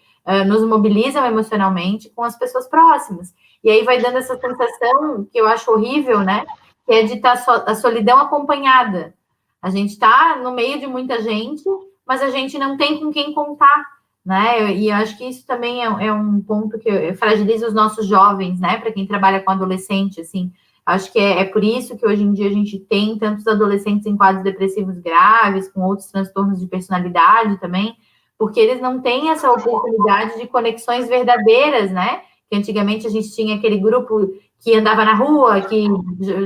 nos mobilizam emocionalmente com as pessoas próximas. E aí vai dando essa sensação que eu acho horrível, né? Que é de estar a solidão acompanhada. A gente está no meio de muita gente, mas a gente não tem com quem contar, né? E eu acho que isso também é um ponto que fragiliza os nossos jovens, né? Para quem trabalha com adolescente, assim. Acho que é por isso que hoje em dia a gente tem tantos adolescentes em quadros depressivos graves, com outros transtornos de personalidade também, porque eles não têm essa oportunidade de conexões verdadeiras, né? Que antigamente a gente tinha aquele grupo que andava na rua, que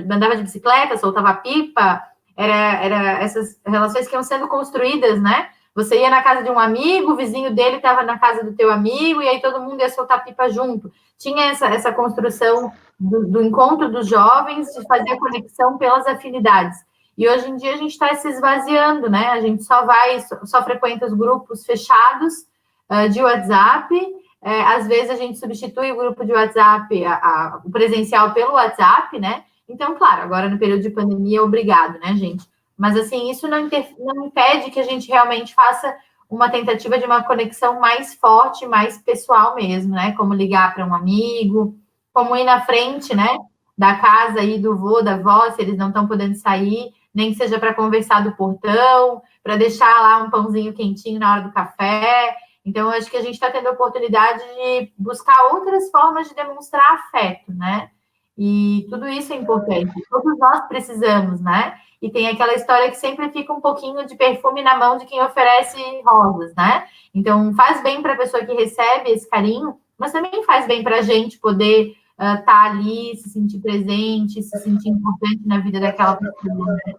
andava de bicicleta, soltava pipa, era essas relações que iam sendo construídas, né? Você ia na casa de um amigo, o vizinho dele estava na casa do teu amigo, e aí todo mundo ia soltar pipa junto. Tinha essa construção do encontro dos jovens, de fazer a conexão pelas afinidades. E hoje em dia a gente está se esvaziando, né? A gente só frequenta os grupos fechados de WhatsApp. Às vezes a gente substitui o grupo de WhatsApp, o presencial pelo WhatsApp, né? Então, claro, agora no período de pandemia é obrigado, né, gente? Mas, assim, isso não impede que a gente realmente faça uma tentativa de uma conexão mais forte, mais pessoal mesmo, né? Como ligar para um amigo, como ir na frente, né? Da casa aí do vô, da avó, se eles não estão podendo sair, nem que seja para conversar do portão, para deixar lá um pãozinho quentinho na hora do café. Então, eu acho que a gente está tendo a oportunidade de buscar outras formas de demonstrar afeto, né? E tudo isso é importante. Todos nós precisamos, né? E tem aquela história que sempre fica um pouquinho de perfume na mão de quem oferece rosas, né? Então, faz bem para a pessoa que recebe esse carinho, mas também faz bem para a gente poder estar ali, se sentir presente, se sentir importante na vida daquela pessoa, né?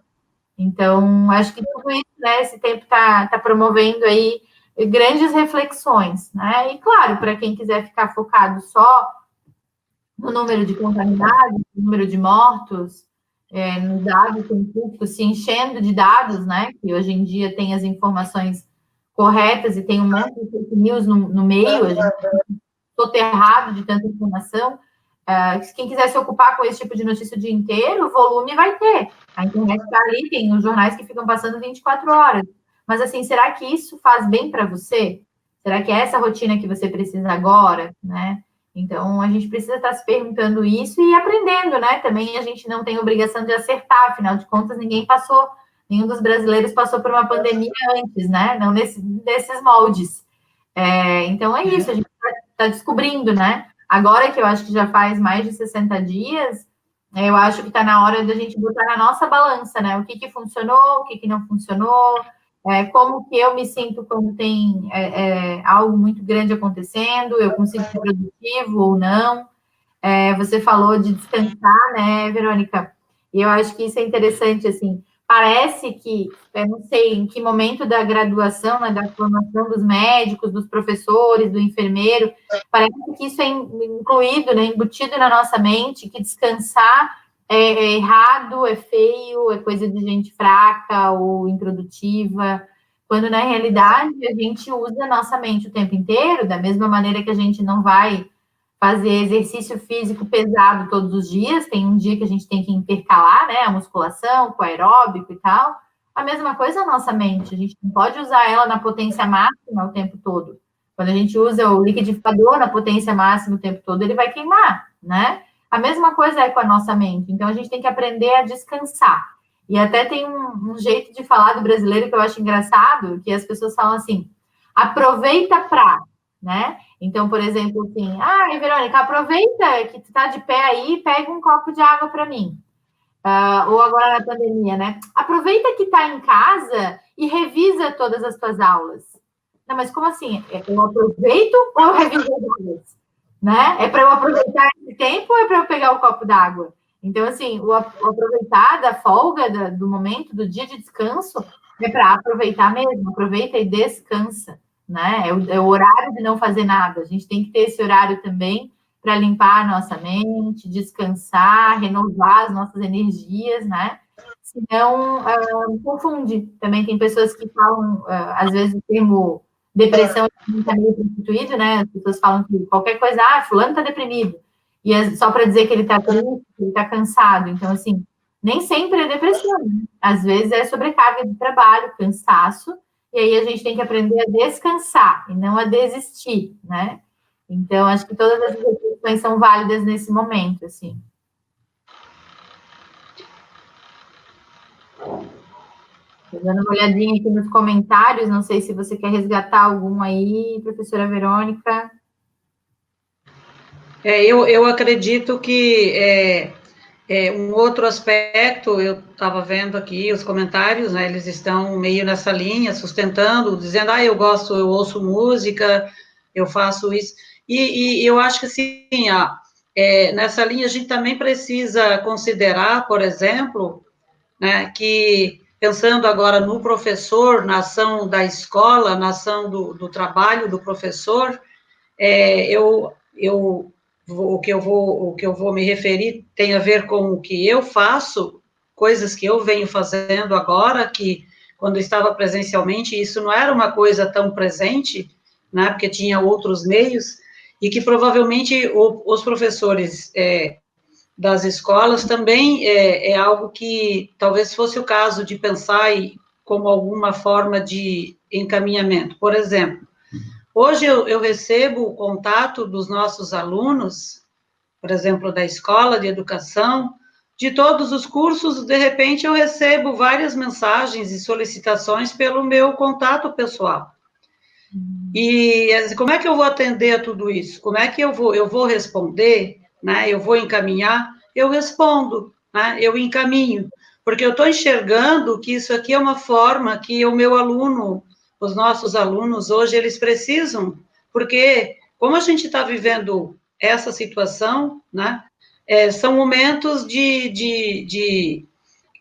Então, acho que tudo isso, né? Esse tempo está promovendo aí grandes reflexões, né? E, claro, para quem quiser ficar focado só no número de contaminados, no número de mortos, no dado científico, se enchendo de dados, né? Que hoje em dia tem as informações corretas e tem um monte de fake news no meio, a gente está soterrado de tanta informação. Quem quiser se ocupar com esse tipo de notícia o dia inteiro, o volume vai ter. A internet está ali, tem os jornais que ficam passando 24 horas. Mas, assim, será que isso faz bem para você? Será que é essa rotina que você precisa agora, né? Então, a gente precisa estar se perguntando isso e aprendendo, né? Também a gente não tem obrigação de acertar, afinal de contas, nenhum dos brasileiros passou por uma pandemia antes, né? Não nesses moldes. Então, é isso, a gente está descobrindo, né? Agora que eu acho que já faz mais de 60 dias, eu acho que está na hora da gente botar na nossa balança, né? O que funcionou, o que não funcionou, como que eu me sinto quando tem algo muito grande acontecendo, eu consigo ser produtivo ou não. Você falou de descansar, né, Verônica? E eu acho que isso é interessante, assim, parece que, não sei em que momento da graduação, né, da formação dos médicos, dos professores, do enfermeiro, parece que isso é incluído, né, embutido na nossa mente, que descansar é errado, é feio, é coisa de gente fraca ou improdutiva, quando na realidade a gente usa a nossa mente o tempo inteiro, da mesma maneira que a gente não vai fazer exercício físico pesado todos os dias, tem um dia que a gente tem que intercalar, né, a musculação com o aeróbico e tal. A mesma coisa a nossa mente, a gente não pode usar ela na potência máxima o tempo todo. Quando a gente usa o liquidificador na potência máxima o tempo todo, ele vai queimar, né? A mesma coisa é com a nossa mente. Então, a gente tem que aprender a descansar. E até tem um jeito de falar do brasileiro que eu acho engraçado, que as pessoas falam assim, aproveita pra, né? Então, por exemplo, assim, Verônica, aproveita que tu tá de pé aí, pega um copo de água para mim. Ou agora na pandemia, né? Aproveita que tá em casa e revisa todas as tuas aulas. Não, mas como assim? Eu aproveito ou eu reviso as aulas? Né? É para eu aproveitar esse tempo ou é para eu pegar o copo d'água? Então, assim, o aproveitar da folga, do momento, do dia de descanso, é para aproveitar mesmo. Aproveita e descansa, né? É o horário de não fazer nada. A gente tem que ter esse horário também para limpar a nossa mente, descansar, renovar as nossas energias, né? Senão, confunde. Também tem pessoas que falam, às vezes, o termo depressão está meio prostituído, né? As pessoas falam que qualquer coisa, fulano está deprimido. E é só para dizer que ele está triste, que ele está cansado. Então, assim, nem sempre é depressão, né? Às vezes é sobrecarga de trabalho, cansaço, e aí a gente tem que aprender a descansar e não a desistir, né? Então, acho que todas as reflexões são válidas nesse momento, assim. Dando uma olhadinha aqui nos comentários, não sei se você quer resgatar algum aí, professora Verônica. Eu acredito que um outro aspecto, eu estava vendo aqui os comentários, né, eles estão meio nessa linha, sustentando, dizendo, eu gosto, eu ouço música, eu faço isso, e eu acho que, assim, nessa linha a gente também precisa considerar, por exemplo, né, que, pensando agora no professor, na ação da escola, na ação do trabalho do professor, o que eu vou me referir tem a ver com o que eu faço, coisas que eu venho fazendo agora, que quando eu estava presencialmente, isso não era uma coisa tão presente, né, porque tinha outros meios, e que provavelmente os professores das escolas também é algo que talvez fosse o caso de pensar como alguma forma de encaminhamento. Por exemplo, hoje eu recebo o contato dos nossos alunos, por exemplo, da escola de educação, de todos os cursos, de repente eu recebo várias mensagens e solicitações pelo meu contato pessoal. E como é que eu vou atender a tudo isso? Como é que eu vou responder, né? Eu vou encaminhar? Eu respondo, né? Eu encaminho, porque eu estou enxergando que isso aqui é uma forma que o meu aluno, os nossos alunos hoje, eles precisam, porque como a gente está vivendo essa situação, né? São momentos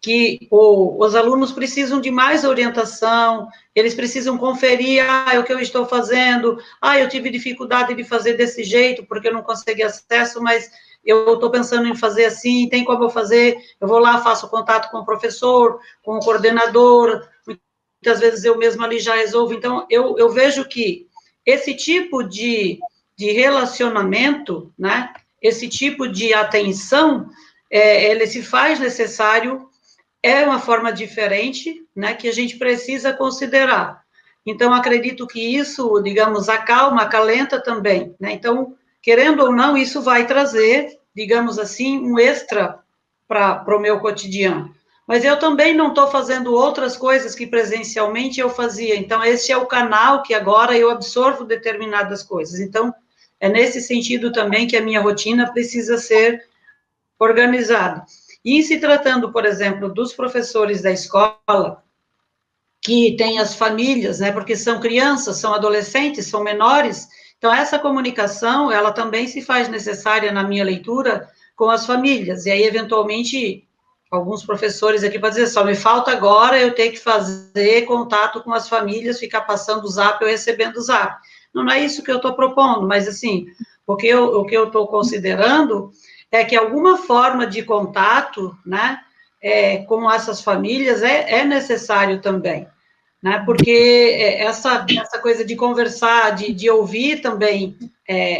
que os alunos precisam de mais orientação, eles precisam conferir, o que eu estou fazendo, eu tive dificuldade de fazer desse jeito, porque eu não consegui acesso, mas eu estou pensando em fazer assim, tem como eu fazer, eu vou lá, faço contato com o professor, com o coordenador, muitas vezes eu mesma ali já resolvo, então eu vejo que esse tipo de relacionamento, né, esse tipo de atenção, ele se faz necessário, é uma forma diferente, né, que a gente precisa considerar. Então, acredito que isso, digamos, acalma, acalenta também, né? Então, querendo ou não, isso vai trazer, digamos assim, um extra para o meu cotidiano. Mas eu também não estou fazendo outras coisas que presencialmente eu fazia. Então, esse é o canal que agora eu absorvo determinadas coisas. Então, é nesse sentido também que a minha rotina precisa ser organizada. E em se tratando, por exemplo, dos professores da escola, que têm as famílias, né, porque são crianças, são adolescentes, são menores, então essa comunicação, ela também se faz necessária na minha leitura com as famílias, e aí, eventualmente, alguns professores aqui podem dizer, só me falta agora eu ter que fazer contato com as famílias, ficar passando o zap ou recebendo o zap. Não é isso que eu estou propondo, mas, assim, o que eu estou considerando é que alguma forma de contato, né, com essas famílias é necessário também, né, porque essa coisa de conversar, de ouvir também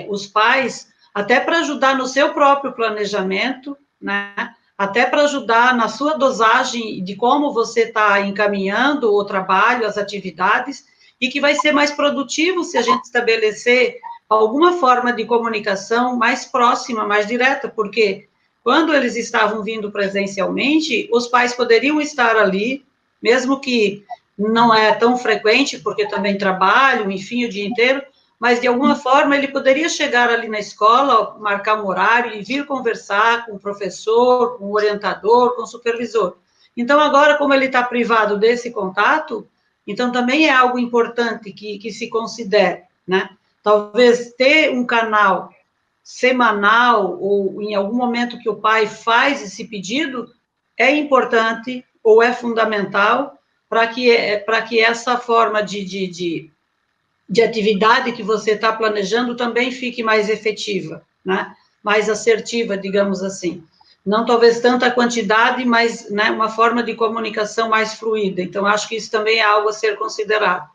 os pais, até para ajudar no seu próprio planejamento, né, até para ajudar na sua dosagem de como você está encaminhando o trabalho, as atividades, e que vai ser mais produtivo se a gente estabelecer alguma forma de comunicação mais próxima, mais direta, porque quando eles estavam vindo presencialmente, os pais poderiam estar ali, mesmo que não é tão frequente, porque também trabalho, enfim, o dia inteiro, mas de alguma forma ele poderia chegar ali na escola, marcar um horário e vir conversar com o professor, com o orientador, com o supervisor. Então, agora, como ele está privado desse contato, então também é algo importante que se considere, né? Talvez ter um canal semanal ou em algum momento que o pai faz esse pedido é importante ou é fundamental para que essa forma de atividade que você está planejando também fique mais efetiva, né? Mais assertiva, digamos assim. Não talvez tanta quantidade, mas, né, uma forma de comunicação mais fluida. Então, acho que isso também é algo a ser considerado.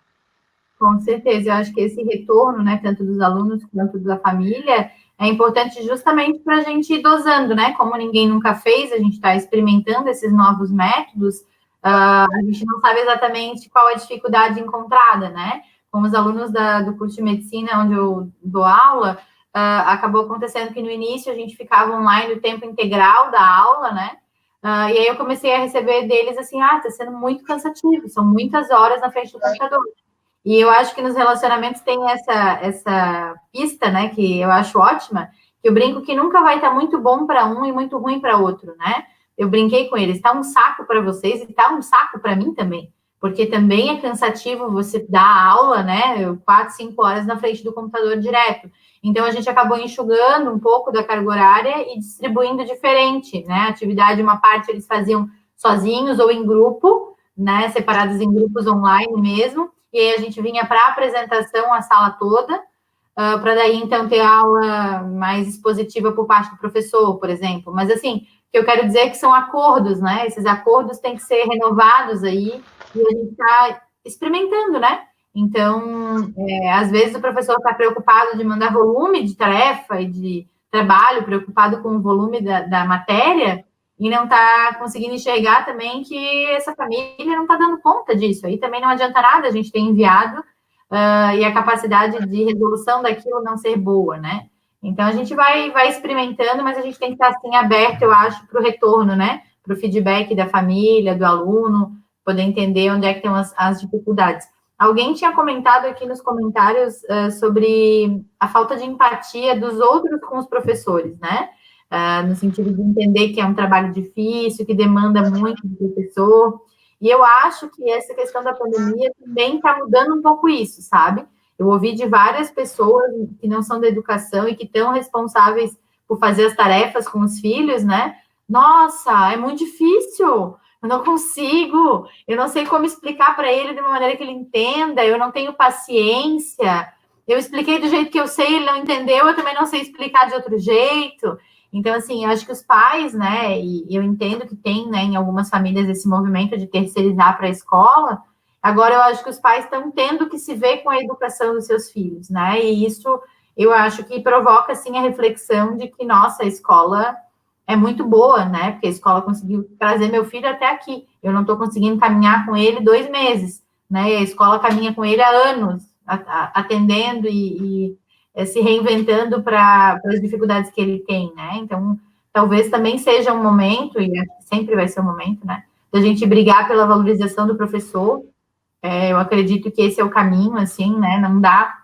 Com certeza, eu acho que esse retorno, né, tanto dos alunos quanto da família, é importante justamente para a gente ir dosando, né? Como ninguém nunca fez, a gente está experimentando esses novos métodos, a gente não sabe exatamente qual a dificuldade encontrada, né? Como os alunos do curso de medicina, onde eu dou aula, acabou acontecendo que no início a gente ficava online o tempo integral da aula, né? E aí eu comecei a receber deles assim, está sendo muito cansativo, são muitas horas na frente do computador. E eu acho que nos relacionamentos tem essa pista, né, que eu acho ótima, que eu brinco que nunca vai estar muito bom para um e muito ruim para outro, né? Eu brinquei com eles, está um saco para vocês e está um saco para mim também, porque também é cansativo você dar aula, né, 4, 5 horas na frente do computador direto. Então, a gente acabou enxugando um pouco da carga horária e distribuindo diferente, né? A atividade, uma parte eles faziam sozinhos ou em grupo, né, separados em grupos online mesmo, e aí a gente vinha para a apresentação, a sala toda, para daí, então, ter aula mais expositiva por parte do professor, por exemplo. Mas, assim, o que eu quero dizer é que são acordos, né? Esses acordos têm que ser renovados aí, e a gente está experimentando, né? Então, às vezes o professor está preocupado de mandar volume de tarefa e de trabalho, preocupado com o volume da matéria, e não está conseguindo enxergar também que essa família não está dando conta disso. Aí também não adianta nada a gente ter enviado e a capacidade de resolução daquilo não ser boa, né? Então, a gente vai experimentando, mas a gente tem que estar, assim, aberto, eu acho, para o retorno, né? Para o feedback da família, do aluno, poder entender onde é que estão as dificuldades. Alguém tinha comentado aqui nos comentários sobre a falta de empatia dos outros com os professores, né? No sentido de entender que é um trabalho difícil, que demanda muito do professor. E eu acho que essa questão da pandemia também está mudando um pouco isso, sabe? Eu ouvi de várias pessoas que não são da educação e que estão responsáveis por fazer as tarefas com os filhos, né? Nossa, é muito difícil, eu não consigo, eu não sei como explicar para ele de uma maneira que ele entenda, eu não tenho paciência, eu expliquei do jeito que eu sei, ele não entendeu, eu também não sei explicar de outro jeito. Então, assim, eu acho que os pais, né, e eu entendo que tem, né, em algumas famílias esse movimento de terceirizar para a escola, agora eu acho que os pais estão tendo que se ver com a educação dos seus filhos, né, e isso eu acho que provoca, assim, a reflexão de que, nossa, a escola é muito boa, né, porque a escola conseguiu trazer meu filho até aqui, eu não estou conseguindo caminhar com ele 2 meses, né, e a escola caminha com ele há anos, atendendo e se reinventando para as dificuldades que ele tem, né? Então, talvez também seja um momento, e sempre vai ser um momento, né? Da gente brigar pela valorização do professor. Eu acredito que esse é o caminho, assim, né? Não dá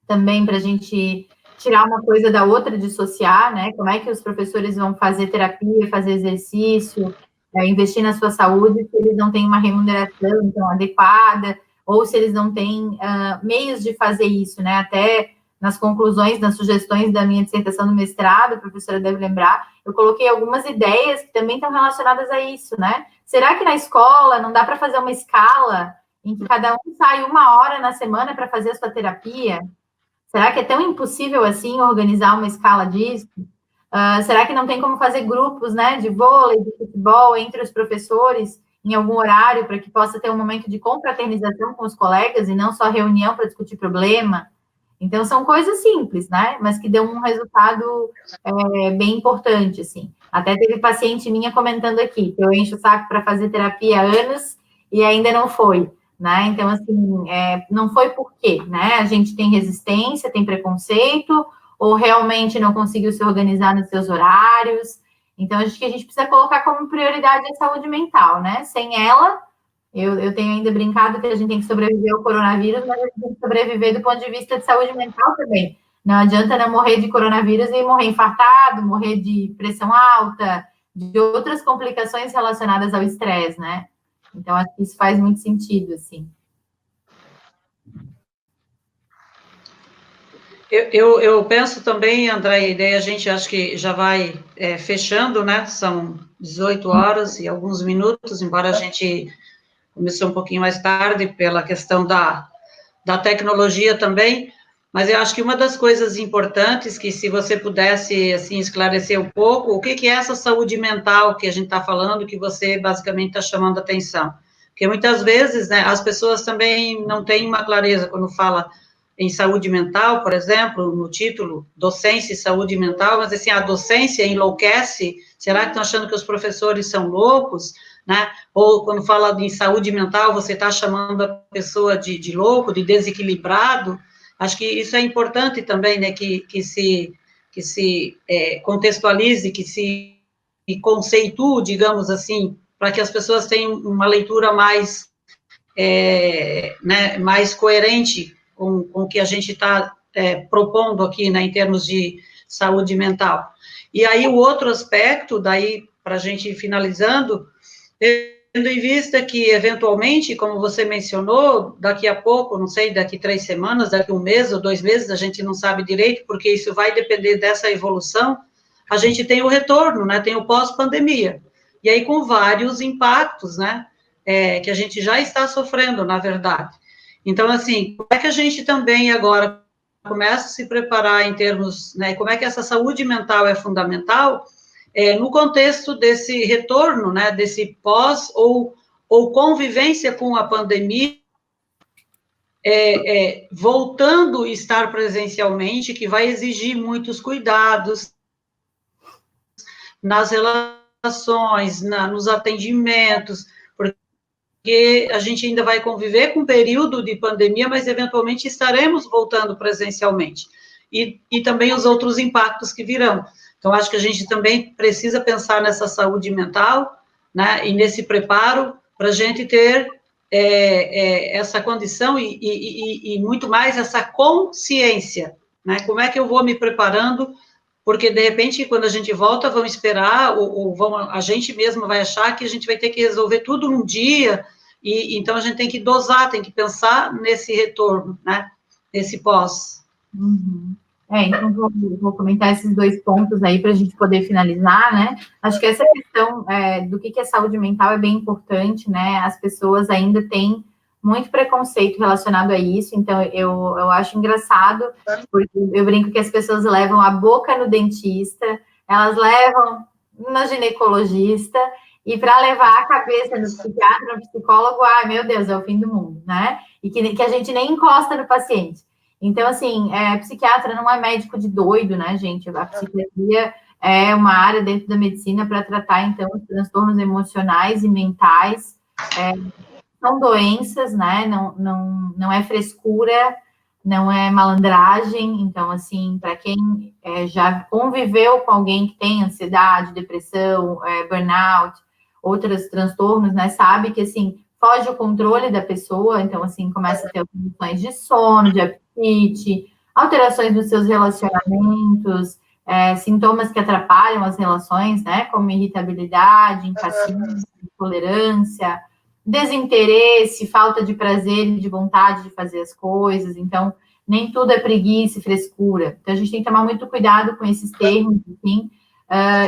também para a gente tirar uma coisa da outra, dissociar, né? Como é que os professores vão fazer terapia, fazer exercício, investir na sua saúde, se eles não têm uma remuneração então adequada, ou se eles não têm meios de fazer isso, né? Até nas conclusões, nas sugestões da minha dissertação do mestrado, a professora deve lembrar, eu coloquei algumas ideias que também estão relacionadas a isso, né? Será que na escola não dá para fazer uma escala em que cada um sai 1 hora na semana para fazer a sua terapia? Será que é tão impossível assim organizar uma escala disso? Será que não tem como fazer grupos, né, de vôlei, de futebol entre os professores em algum horário para que possa ter um momento de confraternização com os colegas e não só reunião para discutir problema? Então, são coisas simples, né? Mas que dão um resultado bem importante, assim. Até teve paciente minha comentando aqui, que eu encho o saco para fazer terapia há anos e ainda não foi, né? Então, assim, não foi por quê, né? A gente tem resistência, tem preconceito, ou realmente não conseguiu se organizar nos seus horários. Então, acho que a gente precisa colocar como prioridade a saúde mental, né? Sem ela, Eu tenho ainda brincado que a gente tem que sobreviver ao coronavírus, mas a gente tem que sobreviver do ponto de vista de saúde mental também. Não adianta não morrer de coronavírus e morrer infartado, morrer de pressão alta, de outras complicações relacionadas ao estresse, né? Então, acho que isso faz muito sentido, assim. Eu penso também, André, e daí a gente acho que já vai fechando, né? São 18 horas e alguns minutos, embora a gente começou um pouquinho mais tarde pela questão da tecnologia também, mas eu acho que uma das coisas importantes que se você pudesse, assim, esclarecer um pouco, o que é essa saúde mental que a gente está falando, que você basicamente está chamando a atenção? Porque muitas vezes, né, as pessoas também não têm uma clareza quando fala em saúde mental, por exemplo, no título, docência e saúde mental, mas assim, a docência enlouquece, será que estão achando que os professores são loucos, né? Ou quando fala em saúde mental, você está chamando a pessoa de louco, de desequilibrado? Acho que isso é importante também, né, que se contextualize, que se conceitue, digamos assim, para que as pessoas tenham uma leitura mais, né, mais coerente com o que a gente está propondo aqui, né, em termos de saúde mental. E aí, o outro aspecto, daí, para a gente ir finalizando, tendo em vista que, eventualmente, como você mencionou, daqui a pouco, não sei, daqui 3 semanas, daqui 1 mês ou 2 meses, a gente não sabe direito, porque isso vai depender dessa evolução, a gente tem o retorno, né, tem o pós-pandemia, e aí com vários impactos, né, que a gente já está sofrendo, na verdade. Então, assim, como é que a gente também agora começa a se preparar em termos, né, como é que essa saúde mental é fundamental no contexto desse retorno, né, desse pós ou convivência com a pandemia, voltando a estar presencialmente, que vai exigir muitos cuidados nas relações, nos atendimentos, porque a gente ainda vai conviver com um período de pandemia, mas eventualmente estaremos voltando presencialmente. E também os outros impactos que virão. Então, acho que a gente também precisa pensar nessa saúde mental, né, e nesse preparo para a gente ter essa condição e muito mais essa consciência, né, como é que eu vou me preparando, porque, de repente, quando a gente volta, vão esperar, a gente mesmo vai achar que a gente vai ter que resolver tudo num dia, e então a gente tem que dosar, tem que pensar nesse retorno, né, nesse pós. Uhum. Então vou comentar esses 2 pontos aí para a gente poder finalizar, né? Acho que essa questão do que é saúde mental é bem importante, né? As pessoas ainda têm muito preconceito relacionado a isso, então eu acho engraçado, porque eu brinco que as pessoas levam a boca no dentista, elas levam na ginecologista, e para levar a cabeça no psiquiatra, no psicólogo, ai meu Deus, é o fim do mundo, né? E que a gente nem encosta no paciente. Então, assim, psiquiatra não é médico de doido, né, gente? A psiquiatria é uma área dentro da medicina para tratar, então, os transtornos emocionais e mentais. São doenças, né? Não é frescura, não é malandragem. Então, assim, para quem já conviveu com alguém que tem ansiedade, depressão, burnout, outros transtornos, né, sabe que, assim, foge o controle da pessoa. Então, assim, começa a ter alterações de sono, de apetite, alterações nos seus relacionamentos, sintomas que atrapalham as relações, né, como irritabilidade, impaciência, intolerância, desinteresse, falta de prazer e de vontade de fazer as coisas. Então, nem tudo é preguiça e frescura. Então, a gente tem que tomar muito cuidado com esses termos, enfim,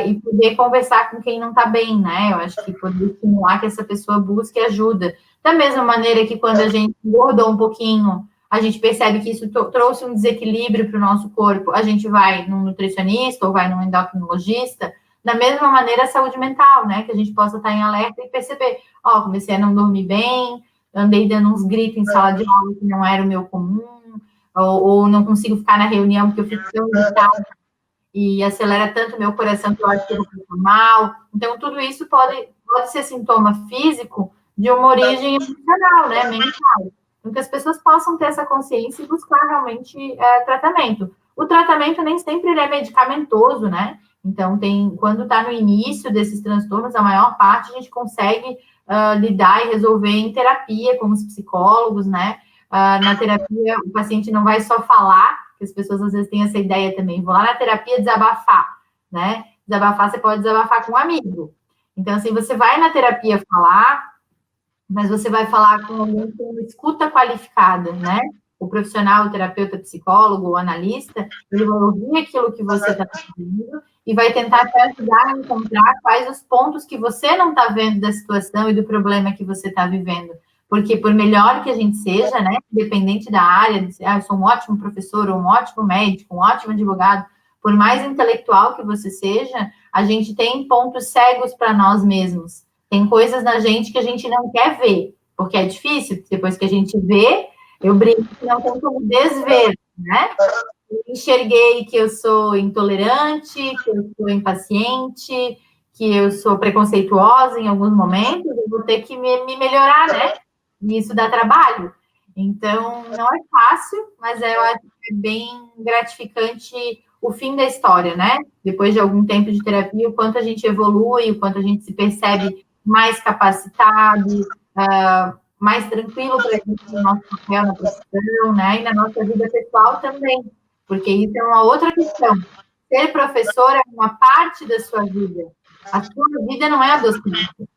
e poder conversar com quem não está bem, né? Eu acho que poder estimular que essa pessoa busque ajuda. Da mesma maneira que quando a gente engordou um pouquinho, a gente percebe que isso trouxe um desequilíbrio para o nosso corpo, a gente vai num nutricionista ou vai num endocrinologista. Da mesma maneira, a saúde mental, né? Que a gente possa estar em alerta e perceber, comecei a não dormir bem, andei dando uns gritos em sala de aula que não era o meu comum, ou não consigo ficar na reunião porque eu fico tão irritada e acelera tanto o meu coração que eu acho que eu vou ficar mal. Então, tudo isso pode ser sintoma físico de uma origem emocional, né? Mental. Então, que as pessoas possam ter essa consciência e buscar realmente tratamento. O tratamento nem sempre ele é medicamentoso, né? Então, quando está no início desses transtornos, a maior parte a gente consegue lidar e resolver em terapia com os psicólogos, né? Na terapia, o paciente não vai só falar, que as pessoas às vezes têm essa ideia também, vou lá na terapia desabafar, né? Desabafar, você pode desabafar com um amigo. Então, assim, você vai na terapia falar, mas você vai falar com alguém com escuta qualificada, né? O profissional, o terapeuta, o psicólogo, o analista, ele vai ouvir aquilo que você está fazendo e vai tentar te ajudar a encontrar quais os pontos que você não está vendo da situação e do problema que você está vivendo. Porque por melhor que a gente seja, né, independente da área, eu sou um ótimo professor, um ótimo médico, um ótimo advogado, por mais intelectual que você seja, a gente tem pontos cegos para nós mesmos. Tem coisas na gente que a gente não quer ver, porque é difícil, depois que a gente vê, eu brinco que não tem como desver, né? Eu enxerguei que eu sou intolerante, que eu sou impaciente, que eu sou preconceituosa em alguns momentos, eu vou ter que me melhorar, né? E isso dá trabalho. Então, não é fácil, mas eu acho que é bem gratificante o fim da história, né? Depois de algum tempo de terapia, o quanto a gente evolui, o quanto a gente se percebe mais capacitado, mais tranquilo para a gente no nosso papel na profissão, né? E na nossa vida pessoal também, porque isso é uma outra questão. Ser professor é uma parte da sua vida. A sua vida não é a docência,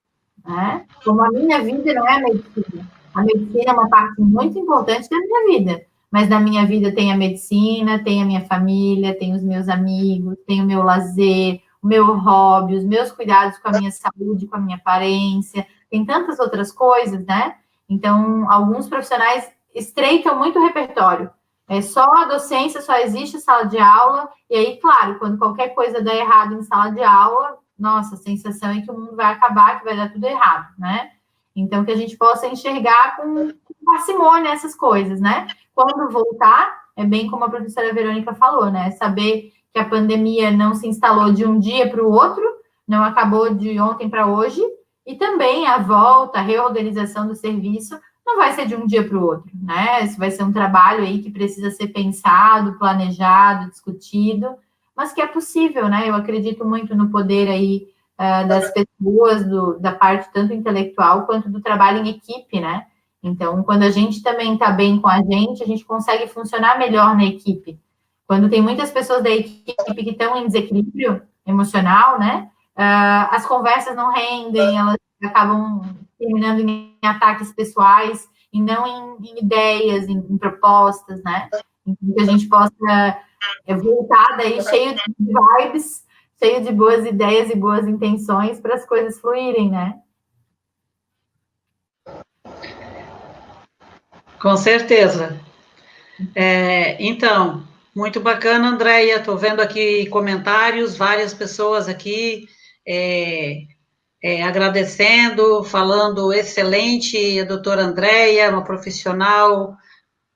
né? Como a minha vida não é a medicina. A medicina é uma parte muito importante da minha vida, mas na minha vida tem a medicina, tem a minha família, tem os meus amigos, tem o meu lazer, o meu hobby, os meus cuidados com a minha saúde, com a minha aparência, tem tantas outras coisas, né? Então, alguns profissionais estreitam muito o repertório. É só a docência, só existe sala de aula, e aí, claro, quando qualquer coisa dá errado em sala de aula, nossa, a sensação é que o mundo vai acabar, que vai dar tudo errado, né? Então, que a gente possa enxergar com parcimônia essas coisas, né? Quando voltar, é bem como a professora Verônica falou, né? Saber que a pandemia não se instalou de um dia para o outro, não acabou de ontem para hoje, e também a volta, a reorganização do serviço não vai ser de um dia para o outro, né? Isso vai ser um trabalho aí que precisa ser pensado, planejado, discutido, mas que é possível, né? Eu acredito muito no poder aí das pessoas, da parte tanto intelectual quanto do trabalho em equipe, né? Então, quando a gente também está bem com a gente consegue funcionar melhor na equipe. Quando tem muitas pessoas da equipe que estão em desequilíbrio emocional, né? As conversas não rendem, elas acabam terminando em ataques pessoais e não em ideias, em propostas, né? Então, que a gente possa voltar daí cheio de vibes, cheio de boas ideias e boas intenções para as coisas fluírem, né? Com certeza. Então, muito bacana, Andréia. Estou vendo aqui comentários, várias pessoas aqui agradecendo, falando excelente, a doutora Andréia, uma profissional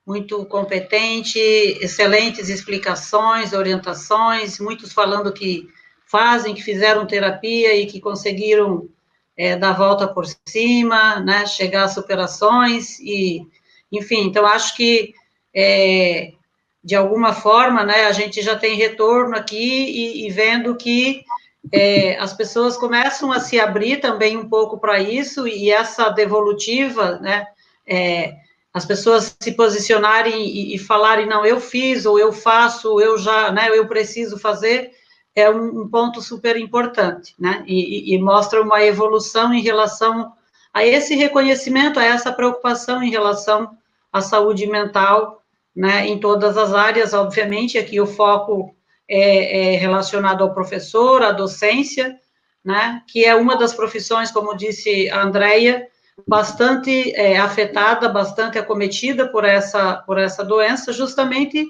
muito competente, excelentes explicações, orientações, muitos falando que fazem, que fizeram terapia e que conseguiram dar a volta por cima, né, chegar a superações, e, enfim, então acho que, de alguma forma, né, a gente já tem retorno aqui e vendo que as pessoas começam a se abrir também um pouco para isso, e essa devolutiva, né, as pessoas se posicionarem e falarem, não, eu fiz, ou eu faço, eu já, né, eu preciso fazer, é um ponto super importante, né, e mostra uma evolução em relação a esse reconhecimento, a essa preocupação em relação à saúde mental, né, em todas as áreas. Obviamente, aqui o foco é relacionado ao professor, à docência, né, que é uma das profissões, como disse a Andréia, bastante afetada, bastante acometida por essa doença, justamente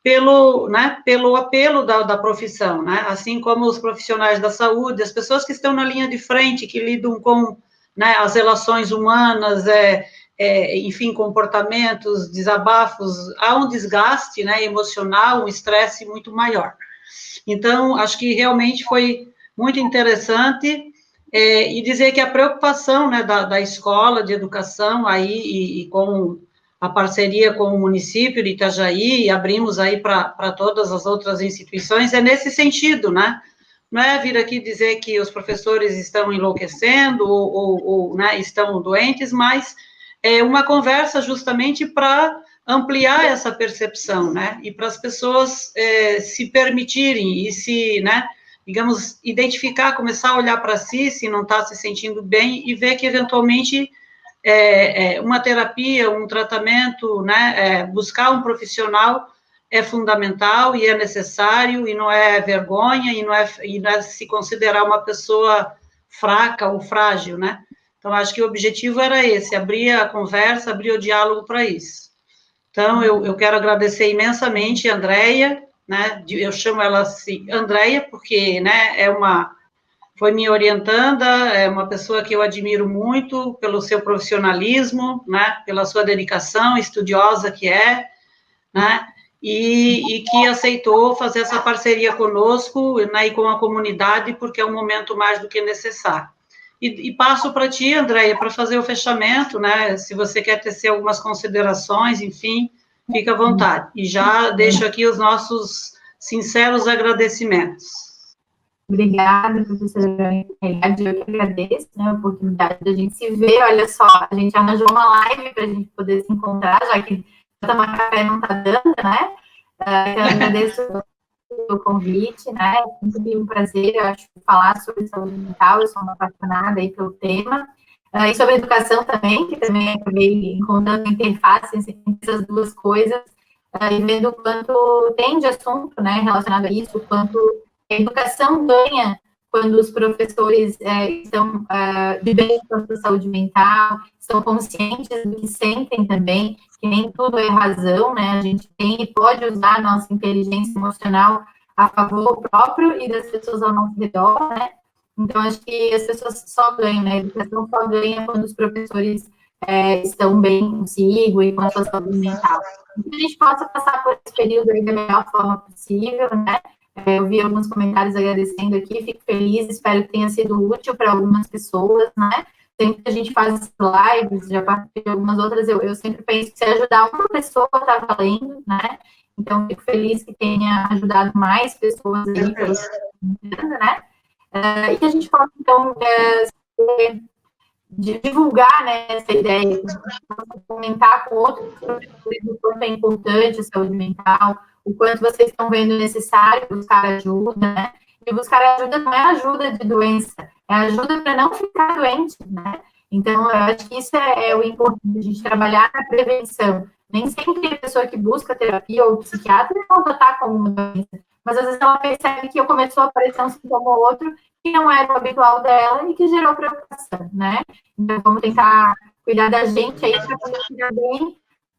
pelo apelo da profissão, né? Assim como os profissionais da saúde, as pessoas que estão na linha de frente, que lidam com, né, as relações humanas, enfim, comportamentos, desabafos, há um desgaste, né, emocional, um estresse muito maior. Então, acho que realmente foi muito interessante, e dizer que a preocupação, né, da escola de educação aí, e com a parceria com o município de Itajaí, e abrimos aí para todas as outras instituições, é nesse sentido, né, não é vir aqui dizer que os professores estão enlouquecendo ou né, estão doentes, mas é uma conversa justamente para ampliar essa percepção, né, e para as pessoas se permitirem e se, né, digamos, identificar, começar a olhar para si, se não está se sentindo bem, e ver que, eventualmente, uma terapia, um tratamento, né, buscar um profissional é fundamental e é necessário, e não é vergonha, e não é se considerar uma pessoa fraca ou frágil, né? Então, acho que o objetivo era esse, abrir a conversa, abrir o diálogo para isso. Então, eu quero agradecer imensamente a Andréia, né? Eu chamo ela assim, Andréia, porque, né, foi minha orientanda, é uma pessoa que eu admiro muito pelo seu profissionalismo, né, pela sua dedicação, estudiosa que é, né, e que aceitou fazer essa parceria conosco, né, e com a comunidade, porque é um momento mais do que necessário. E passo para ti, Andréia, para fazer o fechamento, né, se você quer tecer algumas considerações, enfim, fica à vontade. E já deixo aqui os nossos sinceros agradecimentos. Obrigada, professora. Eu que agradeço, né, a oportunidade da gente se ver. Olha só, a gente arranjou uma live para a gente poder se encontrar, já que tomar café não está dando, né? Eu agradeço o convite, né? É sempre um prazer, eu acho, falar sobre saúde mental. Eu sou uma apaixonada aí pelo tema. E sobre educação também, que também acabei encontrando interface entre essas duas coisas, e vendo o quanto tem de assunto, né, relacionado a isso, o quanto a educação ganha quando os professores estão de bem com a saúde mental, estão conscientes do que sentem também, que nem tudo é razão, né? A gente tem e pode usar a nossa inteligência emocional a favor próprio e das pessoas ao nosso redor, né? Então, acho que as pessoas só ganham, né? A educação só ganha quando os professores estão bem consigo e com a sua saúde mental. Que a gente possa passar por esse período aí da melhor forma possível, né? Eu vi alguns comentários agradecendo aqui, fico feliz, espero que tenha sido útil para algumas pessoas, né? Sempre que a gente faz lives, já participei de algumas outras, eu sempre penso que se ajudar uma pessoa está valendo, né? Então, fico feliz que tenha ajudado mais pessoas aí, né? E que a gente possa, então, divulgar, né, essa ideia, comentar com outros professores o quanto é importante a saúde mental, o quanto vocês estão vendo necessário buscar ajuda, né? E buscar ajuda não é ajuda de doença, é ajuda para não ficar doente, né? Então, eu acho que isso é o importante, a gente trabalhar na prevenção. Nem sempre a pessoa que busca terapia ou psiquiatra vai tratar como uma doença, mas às vezes ela percebe que começou a aparecer um sintoma ou outro que não era o habitual dela e que gerou preocupação, né? Então, vamos tentar cuidar da gente aí para poder cuidar bem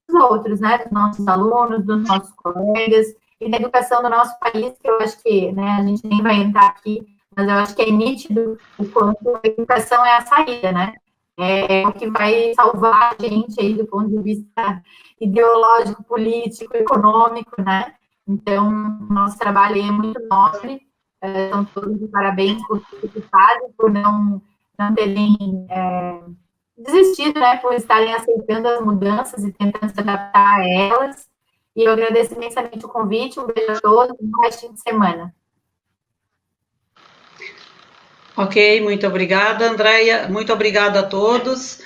dos outros, né? Dos nossos alunos, dos nossos colegas e da educação do nosso país, que eu acho que, né, a gente nem vai entrar aqui, mas eu acho que é nítido o quanto a educação é a saída, né? É o que vai salvar a gente aí do ponto de vista ideológico, político, econômico, né? Então, nosso trabalho aí é muito nobre, são todos de parabéns por tudo que fazem, por não terem desistido, né, por estarem aceitando as mudanças e tentando se adaptar a elas. E eu agradeço imensamente o convite, um beijo a todos, um bom resto de semana. Ok, muito obrigada, Andréia, muito obrigada a todos,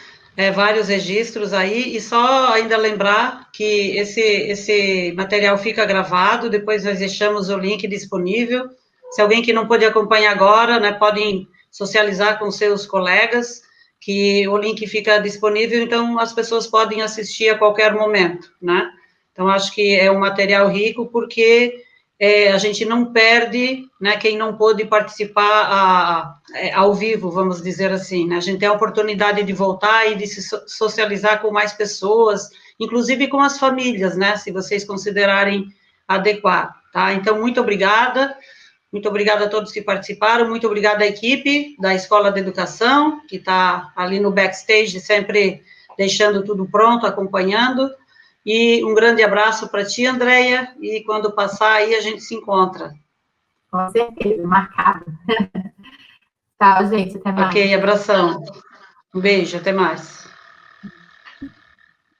vários registros aí, e só ainda lembrar que esse material fica gravado, depois nós deixamos o link disponível, se alguém que não pôde acompanhar agora, né, podem socializar com seus colegas, que o link fica disponível, então as pessoas podem assistir a qualquer momento, né? Então, acho que é um material rico, porque a gente não perde, né, quem não pôde participar ao vivo, vamos dizer assim, né? A gente tem a oportunidade de voltar e de se socializar com mais pessoas, inclusive com as famílias, né, se vocês considerarem adequado, tá? Então, muito obrigada a todos que participaram, muito obrigada à equipe da Escola de Educação, que está ali no backstage, sempre deixando tudo pronto, acompanhando, e um grande abraço para ti, Andréia, e quando passar aí a gente se encontra. Com certeza, marcado. Tchau, gente, até mais. Ok, abração. Um beijo, até mais.